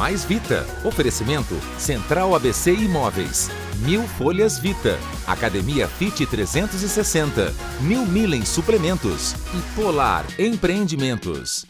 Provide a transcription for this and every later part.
Mais Vita. Oferecimento Central ABC Imóveis. 1000 Folhas Vita. Academia Fit 360. New Millen Suplementos. E Polar Empreendimentos.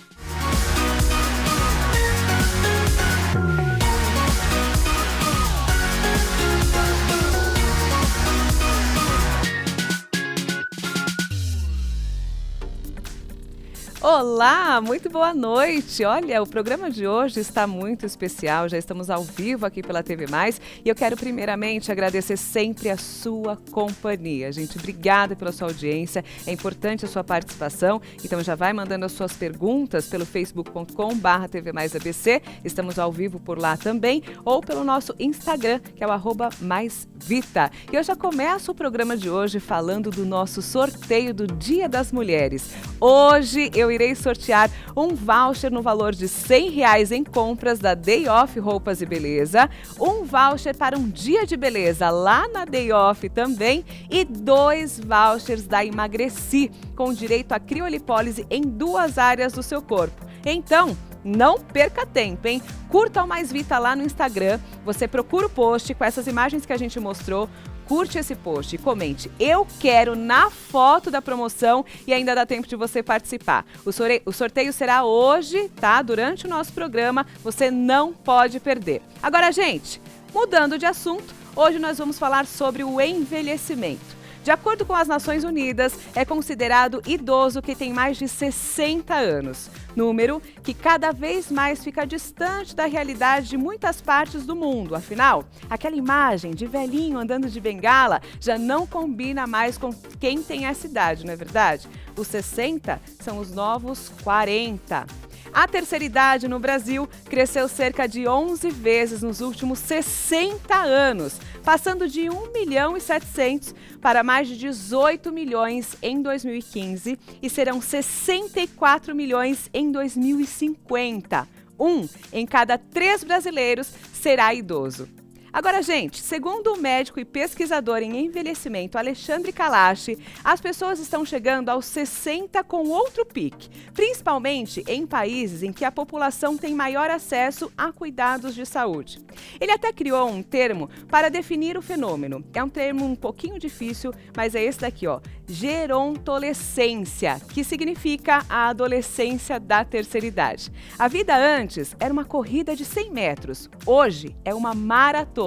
Olá, muito boa noite. Olha, o programa de hoje está muito especial. Já estamos ao vivo aqui pela TV Mais e eu quero primeiramente agradecer sempre a sua companhia. Gente, obrigada pela sua audiência. É importante a sua participação. Então já vai mandando as suas perguntas pelo facebook.com/tvmaisabc. Estamos ao vivo por lá também ou pelo nosso Instagram, que é o @maisvita. E eu já começo o programa de hoje falando do nosso sorteio do Dia das Mulheres. Hoje eu irei sortear um voucher no valor de R$100 em compras da Day Off Roupas e Beleza, um voucher para um dia de beleza lá na Day Off também e 2 vouchers da Emagreci, com direito a criolipólise em 2 áreas do seu corpo. Então, não perca tempo, hein? Curta o Mais Vita lá no Instagram, você procura o post com essas imagens que a gente mostrou, curte esse post e comente, eu quero na foto da promoção e ainda dá tempo de você participar. O sorteio será hoje, tá? Durante o nosso programa, você não pode perder. Agora, gente, mudando de assunto, hoje nós vamos falar sobre o envelhecimento. De acordo com as Nações Unidas, é considerado idoso quem tem mais de 60 anos. Número que cada vez mais fica distante da realidade de muitas partes do mundo. Afinal, aquela imagem de velhinho andando de bengala já não combina mais com quem tem essa idade, não é verdade? Os 60 são os novos 40. A terceira idade no Brasil cresceu cerca de 11 vezes nos últimos 60 anos, passando de 1.700.000 para mais de 18 milhões em 2015 e serão 64 milhões em 2050. 1 em cada 3 brasileiros será idoso. Agora, gente, segundo o médico e pesquisador em envelhecimento Alexandre Kalash, as pessoas estão chegando aos 60 com outro pique, principalmente em países em que a população tem maior acesso a cuidados de saúde. Ele até criou um termo para definir o fenômeno. É um termo um pouquinho difícil, mas é esse daqui, ó, gerontolescência, que significa a adolescência da terceira idade. A vida antes era uma corrida de 100 metros, hoje é uma maratona.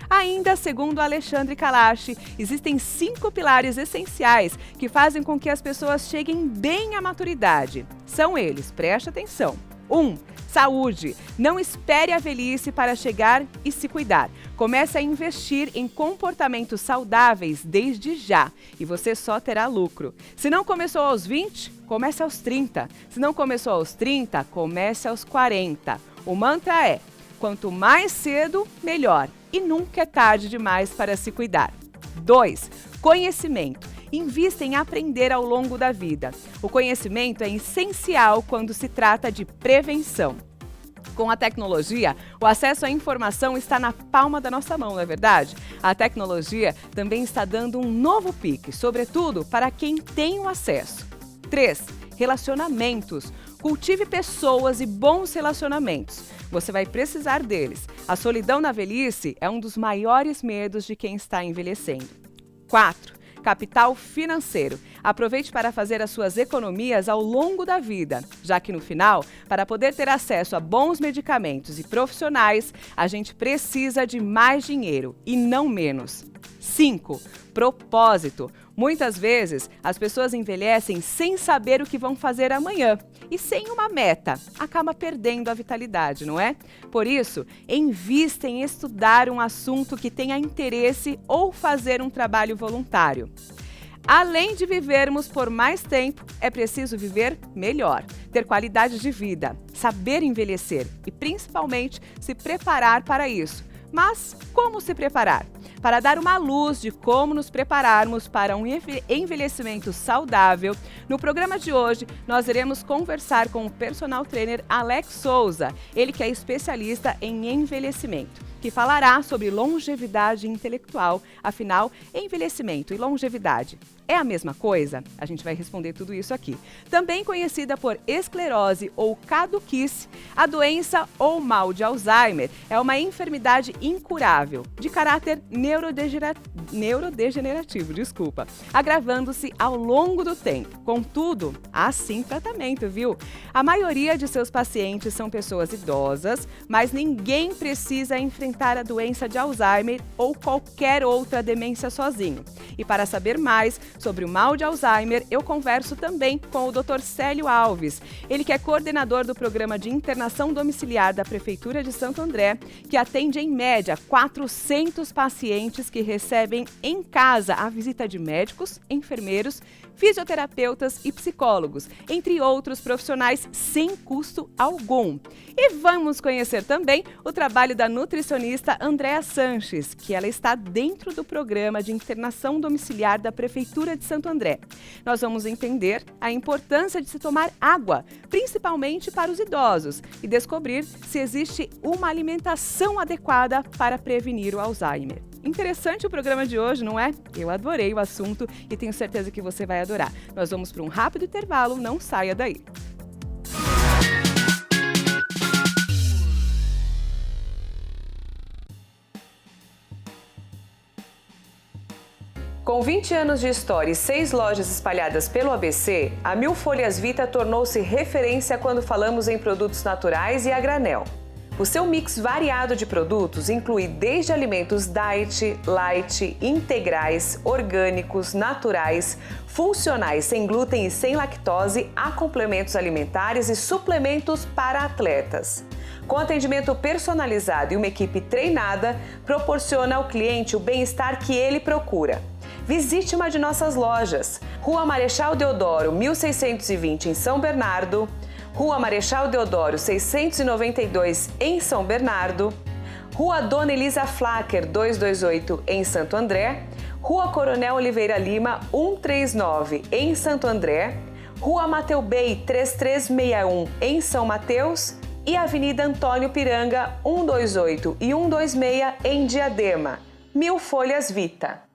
Ainda segundo Alexandre Kalash, existem 5 pilares essenciais que fazem com que as pessoas cheguem bem à maturidade. São eles, preste atenção. 1. Saúde. Não espere a velhice para chegar e se cuidar. Comece a investir em comportamentos saudáveis desde já e você só terá lucro. Se não começou aos 20, comece aos 30. Se não começou aos 30, comece aos 40. O mantra é: quanto mais cedo, melhor. E nunca é tarde demais para se cuidar. 2. Conhecimento. Invista em aprender ao longo da vida. O conhecimento é essencial quando se trata de prevenção. Com a tecnologia, o acesso à informação está na palma da nossa mão, não é verdade? A tecnologia também está dando um novo pique, sobretudo para quem tem o acesso. 3. Relacionamentos. Cultive pessoas e bons relacionamentos. Você vai precisar deles. A solidão na velhice é um dos maiores medos de quem está envelhecendo. 4. Capital financeiro. Aproveite para fazer as suas economias ao longo da vida, já que no final, para poder ter acesso a bons medicamentos e profissionais, a gente precisa de mais dinheiro e não menos. 5. Propósito. Muitas vezes, as pessoas envelhecem sem saber o que vão fazer amanhã e sem uma meta. Acaba perdendo a vitalidade, não é? Por isso, invista em estudar um assunto que tenha interesse ou fazer um trabalho voluntário. Além de vivermos por mais tempo, é preciso viver melhor, ter qualidade de vida, saber envelhecer e, principalmente, se preparar para isso. Mas como se preparar? Para dar uma luz de como nos prepararmos para um envelhecimento saudável, no programa de hoje nós iremos conversar com o personal trainer Alex Souza, ele que é especialista em envelhecimento, que falará sobre longevidade intelectual. Afinal, envelhecimento e longevidade é a mesma coisa? A gente vai responder tudo isso aqui. Também conhecida por esclerose ou caduquice, a doença ou mal de Alzheimer é uma enfermidade incurável, de caráter neurodegenerativo, agravando-se ao longo do tempo. Contudo, há sim tratamento, viu? A maioria de seus pacientes são pessoas idosas, mas ninguém precisa enfrentar a doença de Alzheimer ou qualquer outra demência sozinho. E para saber mais sobre o mal de Alzheimer, eu converso também com o Dr. Célio Alves. Ele que é coordenador do programa de internação domiciliar da Prefeitura de Santo André, que atende em média 400 pacientes que recebem em casa a visita de médicos, enfermeiros, fisioterapeutas e psicólogos, entre outros profissionais sem custo algum. E vamos conhecer também o trabalho da nutricionista Andréa Sanches, que ela está dentro do programa de internação domiciliar da Prefeitura de Santo André. Nós vamos entender a importância de se tomar água, principalmente para os idosos, e descobrir se existe uma alimentação adequada para prevenir o Alzheimer. Interessante o programa de hoje, não é? Eu adorei o assunto e tenho certeza que você vai adorar. Nós vamos para um rápido intervalo, não saia daí. Com 20 anos de história e 6 lojas espalhadas pelo ABC, a Mil Folhas Vita tornou-se referência quando falamos em produtos naturais e a granel. O seu mix variado de produtos inclui desde alimentos diet, light, integrais, orgânicos, naturais, funcionais sem glúten e sem lactose, a complementos alimentares e suplementos para atletas. Com atendimento personalizado e uma equipe treinada, proporciona ao cliente o bem-estar que ele procura. Visite uma de nossas lojas. Rua Marechal Deodoro, 1620 em São Bernardo, Rua Marechal Deodoro 692 em São Bernardo, Rua Dona Elisa Flacker 228 em Santo André, Rua Coronel Oliveira Lima 139 em Santo André, Rua Mateu Bey 3361 em São Mateus e Avenida Antônio Piranga 128 e 126 em Diadema. Mil Folhas Vita.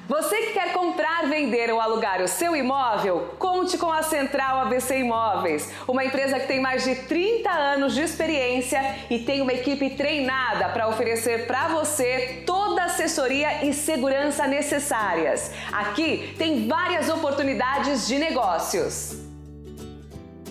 Você que quer comprar, vender ou alugar o seu imóvel, conte com a Central ABC Imóveis, uma empresa que tem mais de 30 anos de experiência e tem uma equipe treinada para oferecer para você toda a assessoria e segurança necessárias. Aqui tem várias oportunidades de negócios.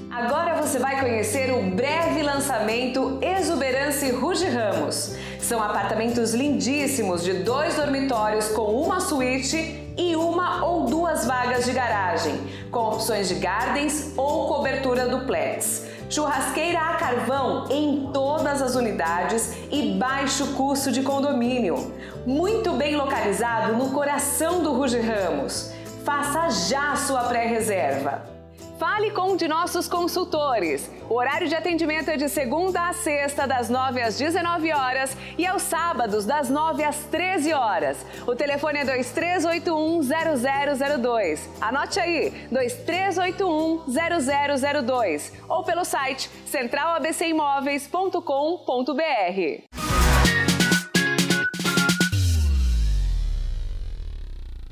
Agora você vai conhecer o breve lançamento Exuberance Ruge Ramos. São apartamentos lindíssimos de 2 dormitórios com uma suíte e 1 ou 2 vagas de garagem, com opções de gardens ou cobertura duplex. Churrasqueira a carvão em todas as unidades e baixo custo de condomínio. Muito bem localizado no coração do Ruge Ramos. Faça já a sua pré-reserva. Fale com um de nossos consultores. O horário de atendimento é de segunda a sexta, das 9 às 19 horas e aos sábados, das 9 às 13 horas. O telefone é 2381-0002. Anote aí, 2381-0002 ou pelo site centralabcimóveis.com.br.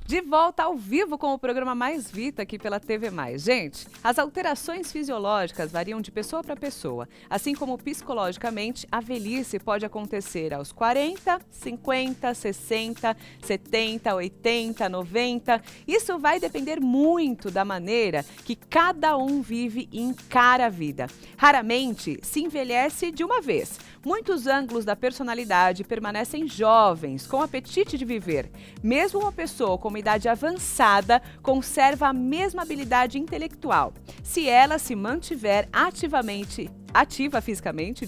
De volta ao vivo com o programa Mais Vita aqui pela TV Mais. Gente, as alterações fisiológicas variam de pessoa para pessoa, assim como psicologicamente a velhice pode acontecer aos 40, 50, 60, 70, 80, 90. Isso vai depender muito da maneira que cada um vive e encara a vida. Raramente se envelhece de uma vez. Muitos ângulos da personalidade permanecem jovens, com apetite de viver. Mesmo uma pessoa com uma idade avançada conserva a mesma habilidade intelectual, se ela se mantiver ativa fisicamente,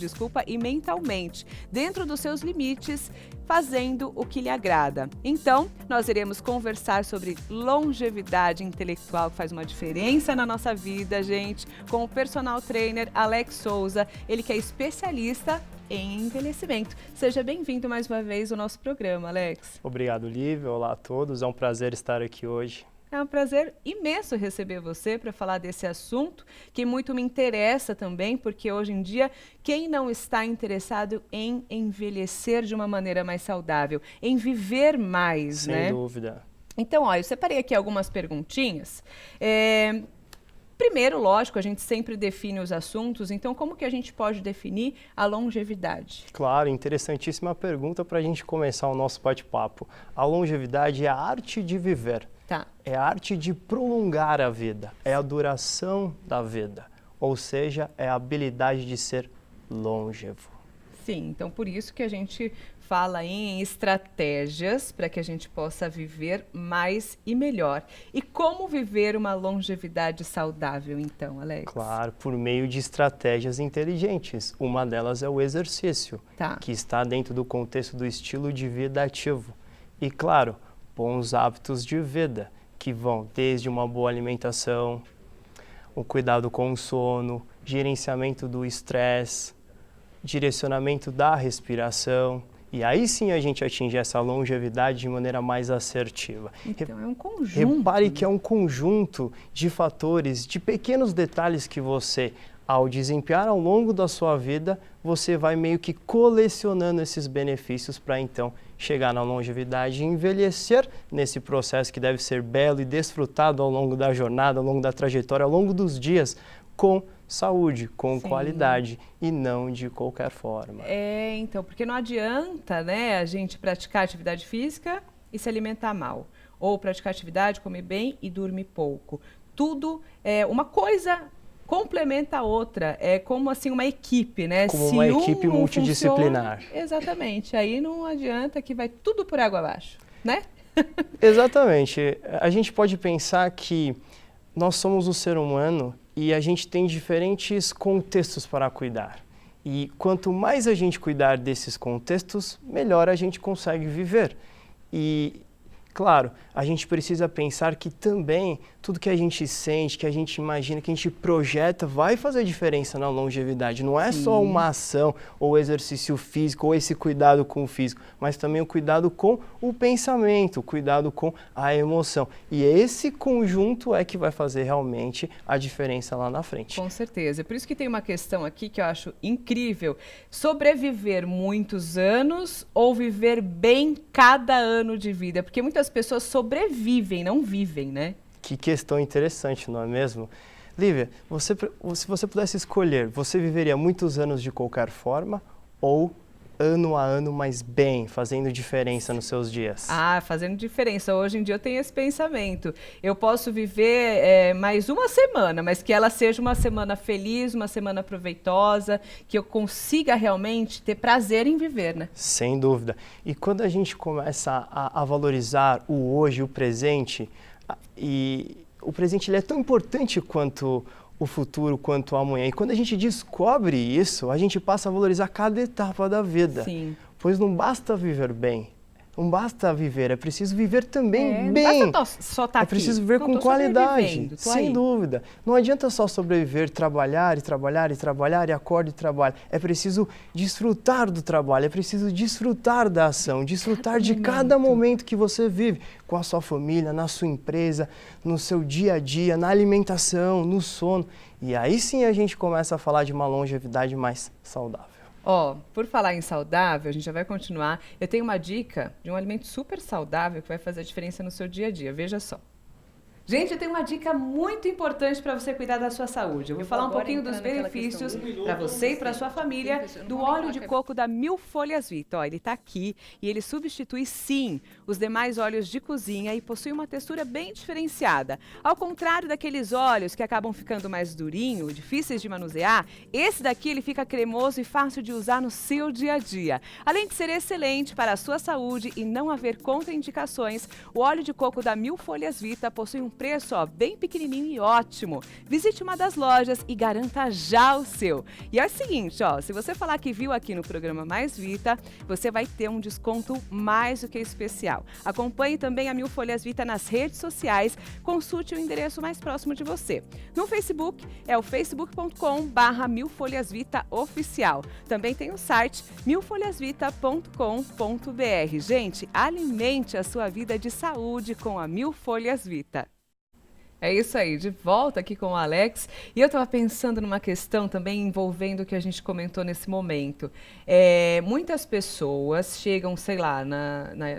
e mentalmente, dentro dos seus limites, fazendo o que lhe agrada. Então, nós iremos conversar sobre longevidade intelectual, que faz uma diferença na nossa vida, gente, com o personal trainer Alex Souza, ele que é especialista em envelhecimento. Seja bem-vindo mais uma vez ao nosso programa, Alex. Obrigado, Lívia. Olá a todos. É um prazer estar aqui hoje É um prazer imenso receber você para falar desse assunto, que muito me interessa também, porque hoje em dia, quem não está interessado em envelhecer de uma maneira mais saudável, em viver mais, né? Sem dúvida. Então, ó, eu separei aqui algumas perguntinhas. Primeiro, lógico, a gente sempre define os assuntos, então como que a gente pode definir a longevidade? Claro, interessantíssima pergunta para a gente começar o nosso bate-papo. A longevidade é a arte de viver, Tá. é a arte de prolongar a vida, é a duração da vida, ou seja, é a habilidade de ser longevo. Sim, então por isso que a gente fala em estratégias para que a gente possa viver mais e melhor. E como viver uma longevidade saudável, então, Alex? Claro, por meio de estratégias inteligentes. Uma delas é o exercício, Tá. que está dentro do contexto do estilo de vida ativo. E, claro, bons hábitos de vida, que vão desde uma boa alimentação, o cuidado com o sono, gerenciamento do estresse, direcionamento da respiração. E aí sim a gente atinge essa longevidade de maneira mais assertiva. Então é um conjunto. Repare que é um conjunto de fatores, de pequenos detalhes que você, ao desempenhar ao longo da sua vida, você vai meio que colecionando esses benefícios para então chegar na longevidade e envelhecer nesse processo que deve ser belo e desfrutado ao longo da jornada, ao longo da trajetória, ao longo dos dias, com saúde, com qualidade e não de qualquer forma. Então, porque não adianta, né, a gente praticar atividade física e se alimentar mal. Ou praticar atividade, comer bem e dormir pouco. Tudo, uma coisa complementa a outra. É como assim uma equipe, né? Como uma equipe multidisciplinar. Funciona, exatamente. Aí não adianta que vai tudo por água abaixo, né? Exatamente. A gente pode pensar que nós somos o ser humano e a gente tem diferentes contextos para cuidar. E quanto mais a gente cuidar desses contextos, melhor a gente consegue viver. E, claro, a gente precisa pensar que também tudo que a gente sente, que a gente imagina, que a gente projeta, vai fazer diferença na longevidade. Não é só uma ação ou exercício físico ou esse cuidado com o físico, mas também o cuidado com o pensamento, o cuidado com a emoção. E esse conjunto é que vai fazer realmente a diferença lá na frente. Com certeza. Por isso que tem uma questão aqui que eu acho incrível. Sobreviver muitos anos ou viver bem cada ano de vida? Porque muitas pessoas sobrevivem, não vivem, né? Que questão interessante, não é mesmo? Lívia, se você pudesse escolher, você viveria muitos anos de qualquer forma ou ano a ano, mas bem, fazendo diferença nos seus dias? Ah, fazendo diferença. Hoje em dia eu tenho esse pensamento. Eu posso viver mais uma semana, mas que ela seja uma semana feliz, uma semana proveitosa, que eu consiga realmente ter prazer em viver, né? Sem dúvida. E quando a gente começa a valorizar o hoje, o presente, e o presente ele é tão importante quanto o futuro, quanto o amanhã. E quando a gente descobre isso, a gente passa a valorizar cada etapa da vida. Sim. Pois não basta viver bem, não basta viver, é preciso viver também bem. Não basta só estar aqui. É preciso viver com qualidade, sem dúvida. Não adianta só sobreviver, trabalhar e trabalhar e trabalhar e acorda e trabalha. É preciso desfrutar do trabalho, é preciso desfrutar da ação, desfrutar de cada momento que você vive com a sua família, na sua empresa, no seu dia a dia, na alimentação, no sono. E aí sim a gente começa a falar de uma longevidade mais saudável. Ó, por falar em saudável, a gente já vai continuar. Eu tenho uma dica de um alimento super saudável que vai fazer a diferença no seu dia a dia. Veja só. Gente, eu tenho uma dica muito importante para você cuidar da sua saúde. Eu vou falar um pouquinho dos benefícios para você e para sua família do óleo de coco da Mil Folhas Vita. Ó, ele está aqui e ele substitui, sim, os demais óleos de cozinha e possui uma textura bem diferenciada. Ao contrário daqueles óleos que acabam ficando mais durinhos, difíceis de manusear, esse daqui ele fica cremoso e fácil de usar no seu dia a dia. Além de ser excelente para a sua saúde e não haver contraindicações, o óleo de coco da Mil Folhas Vita possui um preço, ó, bem pequenininho e ótimo. Visite uma das lojas e garanta já o seu. E é o seguinte, ó, se você falar que viu aqui no programa Mais Vita, você vai ter um desconto mais do que especial. Acompanhe também a Mil Folhas Vita nas redes sociais, consulte o endereço mais próximo de você. No Facebook, é o facebook.com/milfolhasvitaoficial. Também tem o site milfolhasvita.com.br. Gente, alimente a sua vida de saúde com a Mil Folhas Vita. É isso aí, de volta aqui com o Alex. E eu estava pensando numa questão também envolvendo o que a gente comentou nesse momento. Muitas pessoas chegam, sei lá,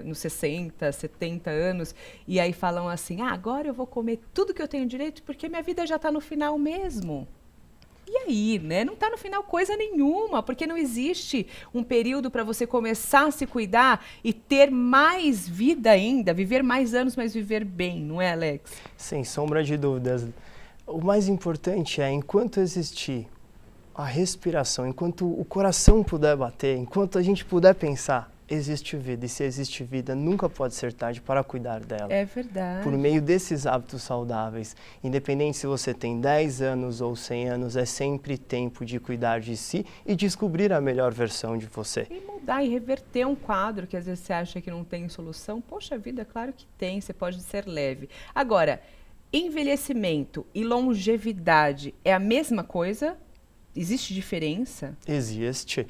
nos 60, 70 anos e aí falam assim, agora eu vou comer tudo que eu tenho direito porque minha vida já está no final mesmo. E aí, né? Não está no final coisa nenhuma, porque não existe um período para você começar a se cuidar e ter mais vida ainda, viver mais anos, mas viver bem, não é, Alex? Sem sombra de dúvidas. O mais importante é, enquanto existir a respiração, enquanto o coração puder bater, enquanto a gente puder pensar, existe vida. E se existe vida, nunca pode ser tarde para cuidar dela. É verdade. Por meio desses hábitos saudáveis, independente se você tem 10 anos ou 100 anos, é sempre tempo de cuidar de si e descobrir a melhor versão de você. E mudar e reverter um quadro que às vezes você acha que não tem solução. Poxa vida, claro que tem, você pode ser leve. Agora, envelhecimento e longevidade é a mesma coisa? Existe diferença? Existe.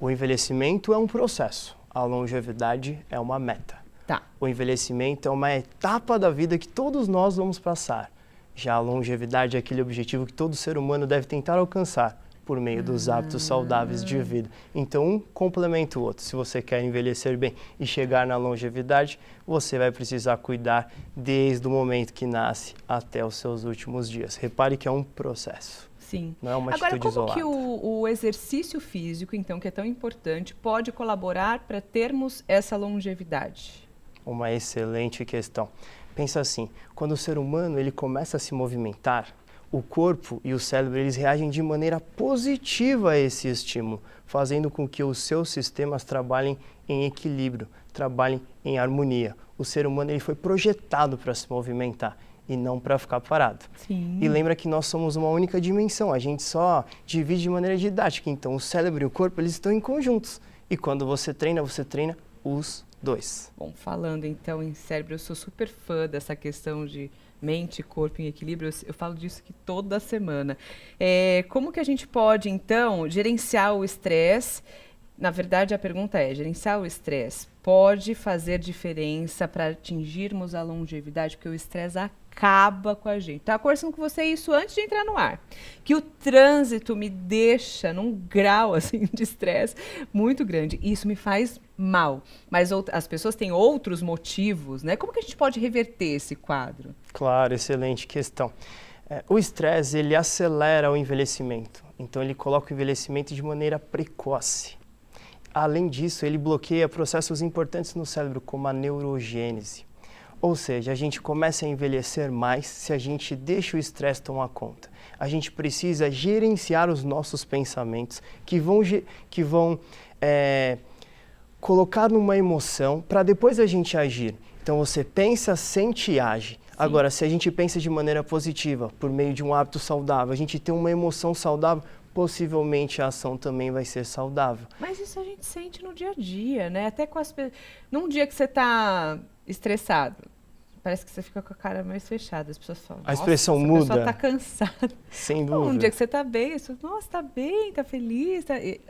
O envelhecimento é um processo. A longevidade é uma meta. Tá. O envelhecimento é uma etapa da vida que todos nós vamos passar. Já a longevidade é aquele objetivo que todo ser humano deve tentar alcançar por meio dos hábitos saudáveis de vida. Então, um complementa o outro. Se você quer envelhecer bem e chegar na longevidade, você vai precisar cuidar desde o momento que nasce até os seus últimos dias. Repare que é um processo. Sim. Não é uma Agora, atitude como isolada. que o exercício físico, então, que é tão importante, pode colaborar para termos essa longevidade? Uma excelente questão. Pensa assim, quando o ser humano ele começa a se movimentar, o corpo e o cérebro eles reagem de maneira positiva a esse estímulo, fazendo com que os seus sistemas trabalhem em equilíbrio, trabalhem em harmonia. O ser humano ele foi projetado para se movimentar e não para ficar parado. Sim. E lembra que nós somos uma única dimensão, a gente só divide de maneira didática, então o cérebro e o corpo eles estão em conjuntos. E quando você treina os dois. Bom, falando então em cérebro, eu sou super fã dessa questão de mente e corpo em equilíbrio, eu falo disso aqui toda semana. Como que a gente pode então gerenciar o estresse? Na verdade, a pergunta é, gerenciar o estresse pode fazer diferença para atingirmos a longevidade? Porque o estresse acaba com a gente. Estava conversando com você isso antes de entrar no ar. Que o trânsito me deixa num grau assim, de estresse muito grande. E isso me faz mal. Mas as pessoas têm outros motivos, né? Como que a gente pode reverter esse quadro? Claro, excelente questão. O estresse, ele acelera o envelhecimento. Então, ele coloca o envelhecimento de maneira precoce. Além disso, ele bloqueia processos importantes no cérebro, como a neurogênese. Ou seja, a gente começa a envelhecer mais se a gente deixa o estresse tomar conta. A gente precisa gerenciar os nossos pensamentos, que vão colocar numa emoção para depois a gente agir. Então, você pensa, sente e age. Sim. Agora, se a gente pensa de maneira positiva, por meio de um hábito saudável, a gente tem uma emoção saudável, possivelmente a ação também vai ser saudável. Mas isso a gente sente no dia a dia, né? Até com num dia que você está estressado, parece que você fica com a cara mais fechada. As pessoas falam, a expressão muda. A pessoa está cansada. Sem dúvida. Um dia que você está bem, você fala, nossa, está bem, está feliz.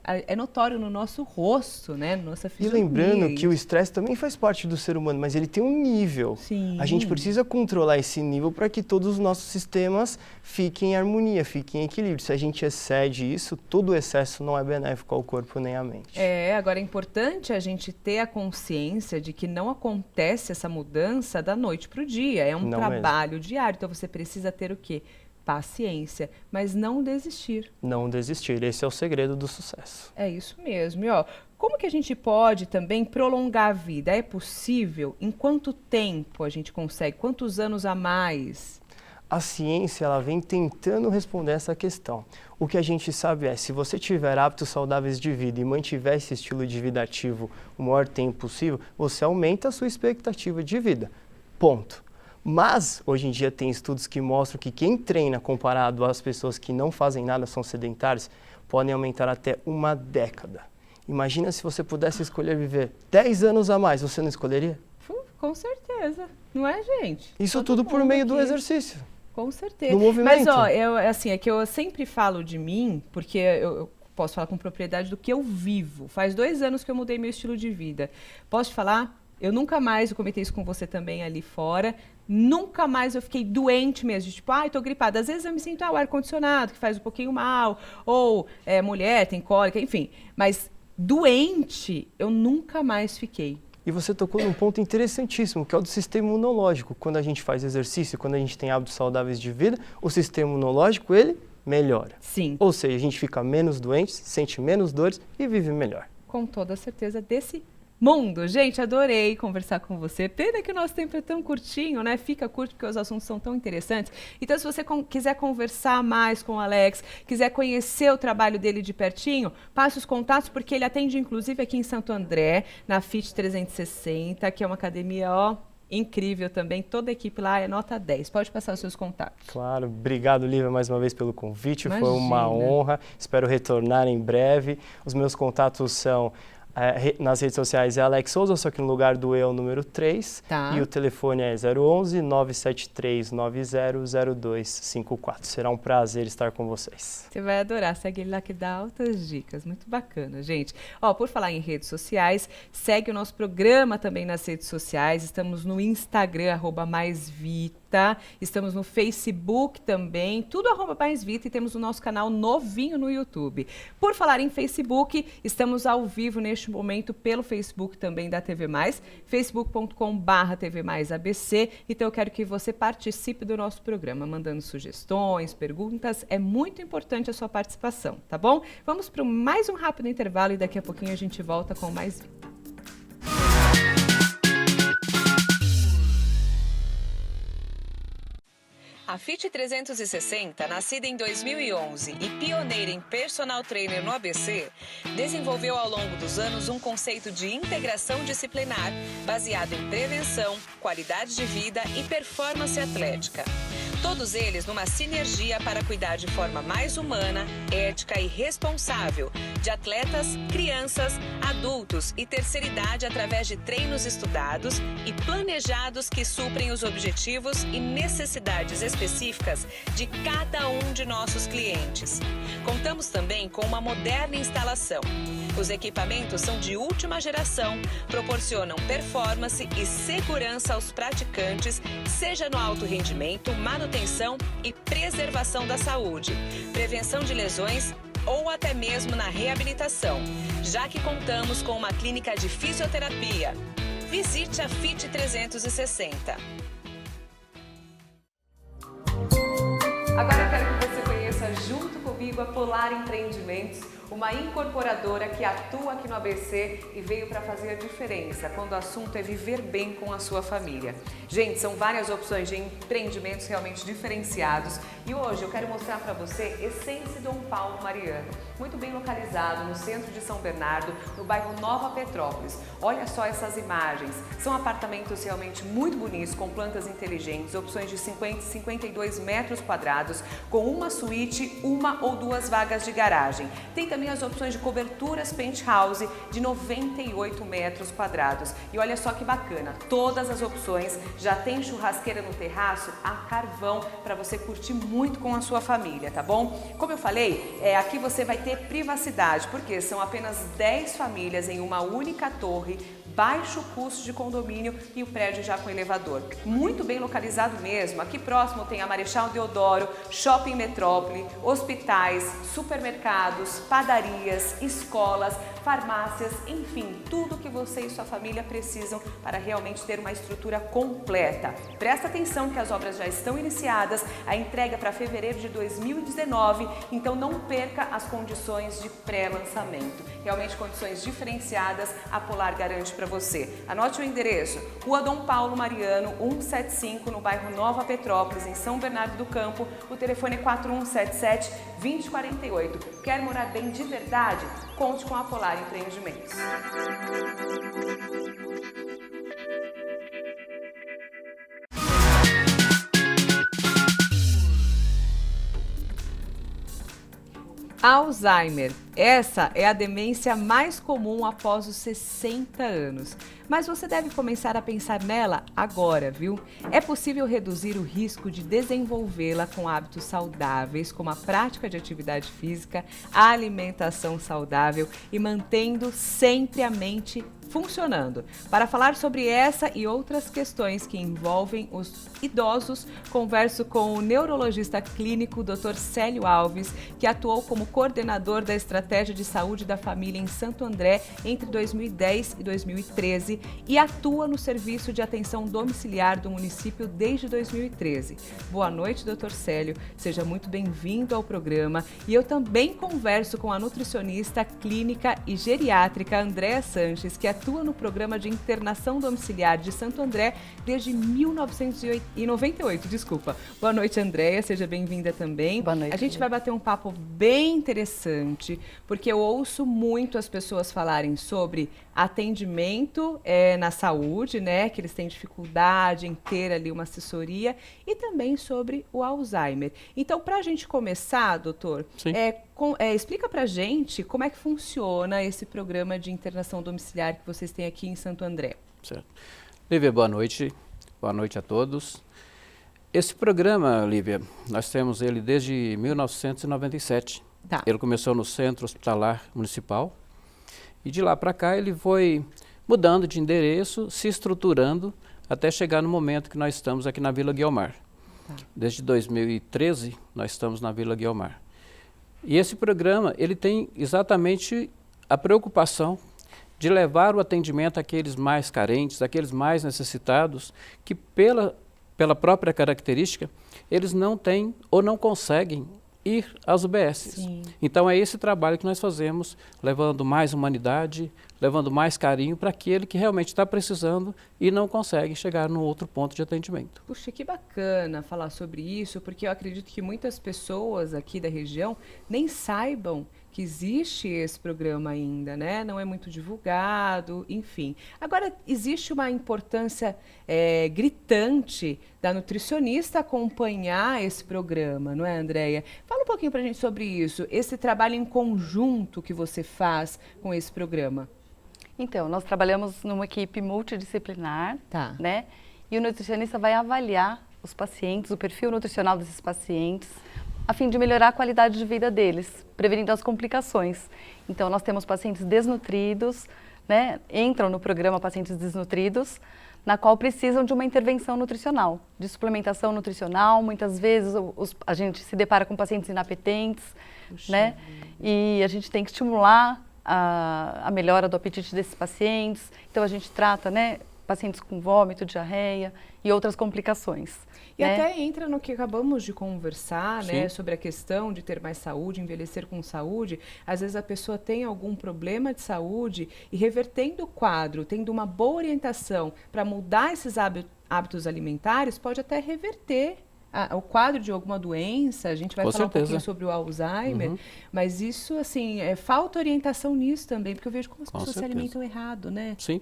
É notório no nosso rosto, né? Nossa fisionomia. E lembrando que o estresse também faz parte do ser humano, mas ele tem um nível. Sim. A gente precisa controlar esse nível para que todos os nossos sistemas fiquem em harmonia, fiquem em equilíbrio. Se a gente excede isso, todo o excesso não é benéfico ao corpo nem à mente. Agora é importante a gente ter a consciência de que não acontece essa mudança da noite para o dia. É um trabalho diário. Então você precisa ter o quê? Paciência, mas não desistir. Não desistir, esse é o segredo do sucesso. É isso mesmo. E, como que a gente pode também prolongar a vida? É possível? Em quanto tempo a gente consegue? Quantos anos a mais? A ciência ela vem tentando responder essa questão. O que a gente sabe é, se você tiver hábitos saudáveis de vida e mantiver esse estilo de vida ativo o maior tempo possível, você aumenta a sua expectativa de vida. Ponto. Mas, hoje em dia, tem estudos que mostram que quem treina comparado às pessoas que não fazem nada, são sedentários, podem aumentar até 1 década. Imagina se você pudesse escolher viver 10 anos a mais, você não escolheria? Com certeza, não é, gente? Isso tudo por meio do exercício. Com certeza. Do movimento. Mas, ó, assim, é que eu sempre falo de mim, porque eu posso falar com propriedade do que eu vivo. Faz 2 anos que eu mudei meu estilo de vida. Posso te falar? Eu nunca mais, eu comentei isso com você também ali fora, nunca mais eu fiquei doente mesmo, tipo, tô gripada. Às vezes eu me sinto o ar-condicionado, que faz um pouquinho mal, ou mulher, tem cólica, enfim. Mas doente, eu nunca mais fiquei. E você tocou num ponto interessantíssimo, que é o do sistema imunológico. Quando a gente faz exercício, quando a gente tem hábitos saudáveis de vida, o sistema imunológico, ele melhora. Sim. Ou seja, a gente fica menos doente, sente menos dores e vive melhor. Com toda certeza desse mundo. Gente, adorei conversar com você. Pena que o nosso tempo é tão curtinho, né? Fica curto porque os assuntos são tão interessantes. Então, se você quiser conversar mais com o Alex, quiser conhecer o trabalho dele de pertinho, passe os contatos, porque ele atende, inclusive, aqui em Santo André, na FIT 360, que é uma academia, incrível também. Toda a equipe lá é nota 10. Pode passar os seus contatos. Claro. Obrigado, Lívia, mais uma vez pelo convite. Imagina. Foi uma honra. Espero retornar em breve. Os meus contatos são... nas redes sociais é Alex Souza, só que no lugar do eu, número 3. Tá. E o telefone é 011 973 900254. Será um prazer estar com vocês. Você vai adorar. Segue ele lá que dá altas dicas. Muito bacana, gente. Por falar em redes sociais, segue o nosso programa também nas redes sociais. Estamos no Instagram, @maisvita. Estamos no Facebook também, tudo @maisvita, e temos o nosso canal novinho no YouTube. Por falar em Facebook, estamos ao vivo neste momento pelo Facebook também da TV Mais, facebook.com/tvmaisabc. Então eu quero que você participe do nosso programa, mandando sugestões, perguntas. É muito importante a sua participação, tá bom? Vamos para mais um rápido intervalo e daqui a pouquinho a gente volta com Mais Vita. A FIT 360, nascida em 2011 e pioneira em personal trainer no ABC, desenvolveu ao longo dos anos um conceito de integração disciplinar baseado em prevenção, qualidade de vida e performance atlética. Todos eles numa sinergia para cuidar de forma mais humana, ética e responsável de atletas, crianças, adultos e terceira idade através de treinos estudados e planejados que suprem os objetivos e necessidades específicas de cada um de nossos clientes. Contamos também com uma moderna instalação. Os equipamentos são de última geração, proporcionam performance e segurança aos praticantes, seja no alto rendimento, manutenção e preservação da saúde, prevenção de lesões ou até mesmo na reabilitação, já que contamos com uma clínica de fisioterapia. Visite a FIT 360. Agora eu quero que você conheça junto comigo a Polar Empreendimentos, uma incorporadora que atua aqui no ABC e veio para fazer a diferença quando o assunto é viver bem com a sua família. Gente, são várias opções de empreendimentos realmente diferenciados e hoje eu quero mostrar para você Essence Dom Paulo Mariano, muito bem localizado no centro de São Bernardo, no bairro Nova Petrópolis. Olha só essas imagens, são apartamentos realmente muito bonitos, com plantas inteligentes, opções de 50 e 52 metros quadrados, com uma suíte, 1 ou 2 vagas de garagem. Tem também as opções de coberturas penthouse de 98 metros quadrados. E olha só que bacana, todas as opções já tem churrasqueira no terraço a carvão para você curtir muito com a sua família, tá bom? Como eu falei, aqui você vai ter privacidade, porque são apenas 10 famílias em uma única torre, baixo custo de condomínio e o prédio já com elevador. Muito bem localizado mesmo. Aqui próximo tem a Marechal Deodoro, Shopping Metrópole, hospitais, supermercados, padarias, escolas, farmácias, enfim, tudo que você e sua família precisam para realmente ter uma estrutura completa. Presta atenção que as obras já estão iniciadas, a entrega para fevereiro de 2019, então não perca as condições de pré-lançamento. Realmente condições diferenciadas, a Polar garante para você. Anote o endereço: Rua Dom Paulo Mariano, 175, no bairro Nova Petrópolis, em São Bernardo do Campo. O telefone é 4177-2048. Quer morar bem de verdade? Conte com a Polar Empreendimentos. Alzheimer. Essa é a demência mais comum após os 60 anos. Mas você deve começar a pensar nela agora, viu? É possível reduzir o risco de desenvolvê-la com hábitos saudáveis, como a prática de atividade física, a alimentação saudável e mantendo sempre a mente funcionando. Para falar sobre essa e outras questões que envolvem os idosos, converso com o neurologista clínico Dr. Célio Alves, que atuou como coordenador da Estratégia de Saúde da Família em Santo André entre 2010 e 2013 e atua no Serviço de Atenção Domiciliar do município desde 2013. Boa noite, Dr. Célio. Seja muito bem-vindo ao programa. E eu também converso com a nutricionista clínica e geriátrica Andréa Sanches, que atua no Programa de Internação Domiciliar de Santo André desde 1998. Boa noite, Andréa. Seja bem-vinda também. Boa noite. A gente vai bater um papo bem interessante, porque eu ouço muito as pessoas falarem sobre atendimento na saúde, né? Que eles têm dificuldade em ter ali uma assessoria, e também sobre o Alzheimer. Então, para a gente começar, doutor, explica para a gente como é que funciona esse programa de internação domiciliar que vocês têm aqui em Santo André. Certo. Lívia, boa noite. Boa noite a todos. Esse programa, Lívia, nós temos ele desde 1997. Tá. Ele começou no Centro Hospitalar Municipal e de lá para cá ele foi mudando de endereço, se estruturando até chegar no momento que nós estamos aqui na Vila Guiomar. Tá. Desde 2013 nós estamos na Vila Guiomar. E esse programa ele tem exatamente a preocupação de levar o atendimento àqueles mais carentes, àqueles mais necessitados, que pela própria característica, eles não têm ou não conseguem ir às UBSs. Sim. Então é esse trabalho que nós fazemos, levando mais humanidade, levando mais carinho para aquele que realmente está precisando e não consegue chegar no outro ponto de atendimento. Puxa, que bacana falar sobre isso, porque eu acredito que muitas pessoas aqui da região nem saibam que existe esse programa ainda, né? Não é muito divulgado, enfim. Agora, existe uma importância gritante da nutricionista acompanhar esse programa, não é, Andréia? Fala um pouquinho pra gente sobre isso, esse trabalho em conjunto que você faz com esse programa. Então, nós trabalhamos numa equipe multidisciplinar, Tá. né? E o nutricionista vai avaliar os pacientes, o perfil nutricional desses pacientes, a fim de melhorar a qualidade de vida deles, prevenindo as complicações. Então, nós temos pacientes desnutridos, né? Entram no programa pacientes desnutridos, na qual precisam de uma intervenção nutricional, de suplementação nutricional. Muitas vezes a gente se depara com pacientes inapetentes, né? E a gente tem que estimular a melhora do apetite desses pacientes. Então, a gente trata, né, pacientes com vômito, diarreia e outras complicações. E né? até entra no que acabamos de conversar, Sim. né, sobre a questão de ter mais saúde, envelhecer com saúde. Às vezes a pessoa tem algum problema de saúde e revertendo o quadro, tendo uma boa orientação para mudar esses hábitos alimentares, pode até reverter o quadro de alguma doença. A gente vai Com falar certeza. um pouquinho sobre o Alzheimer, Uhum. mas isso, assim, falta orientação nisso também, porque eu vejo como as Com pessoas se certeza. alimentam errado, né? Sim.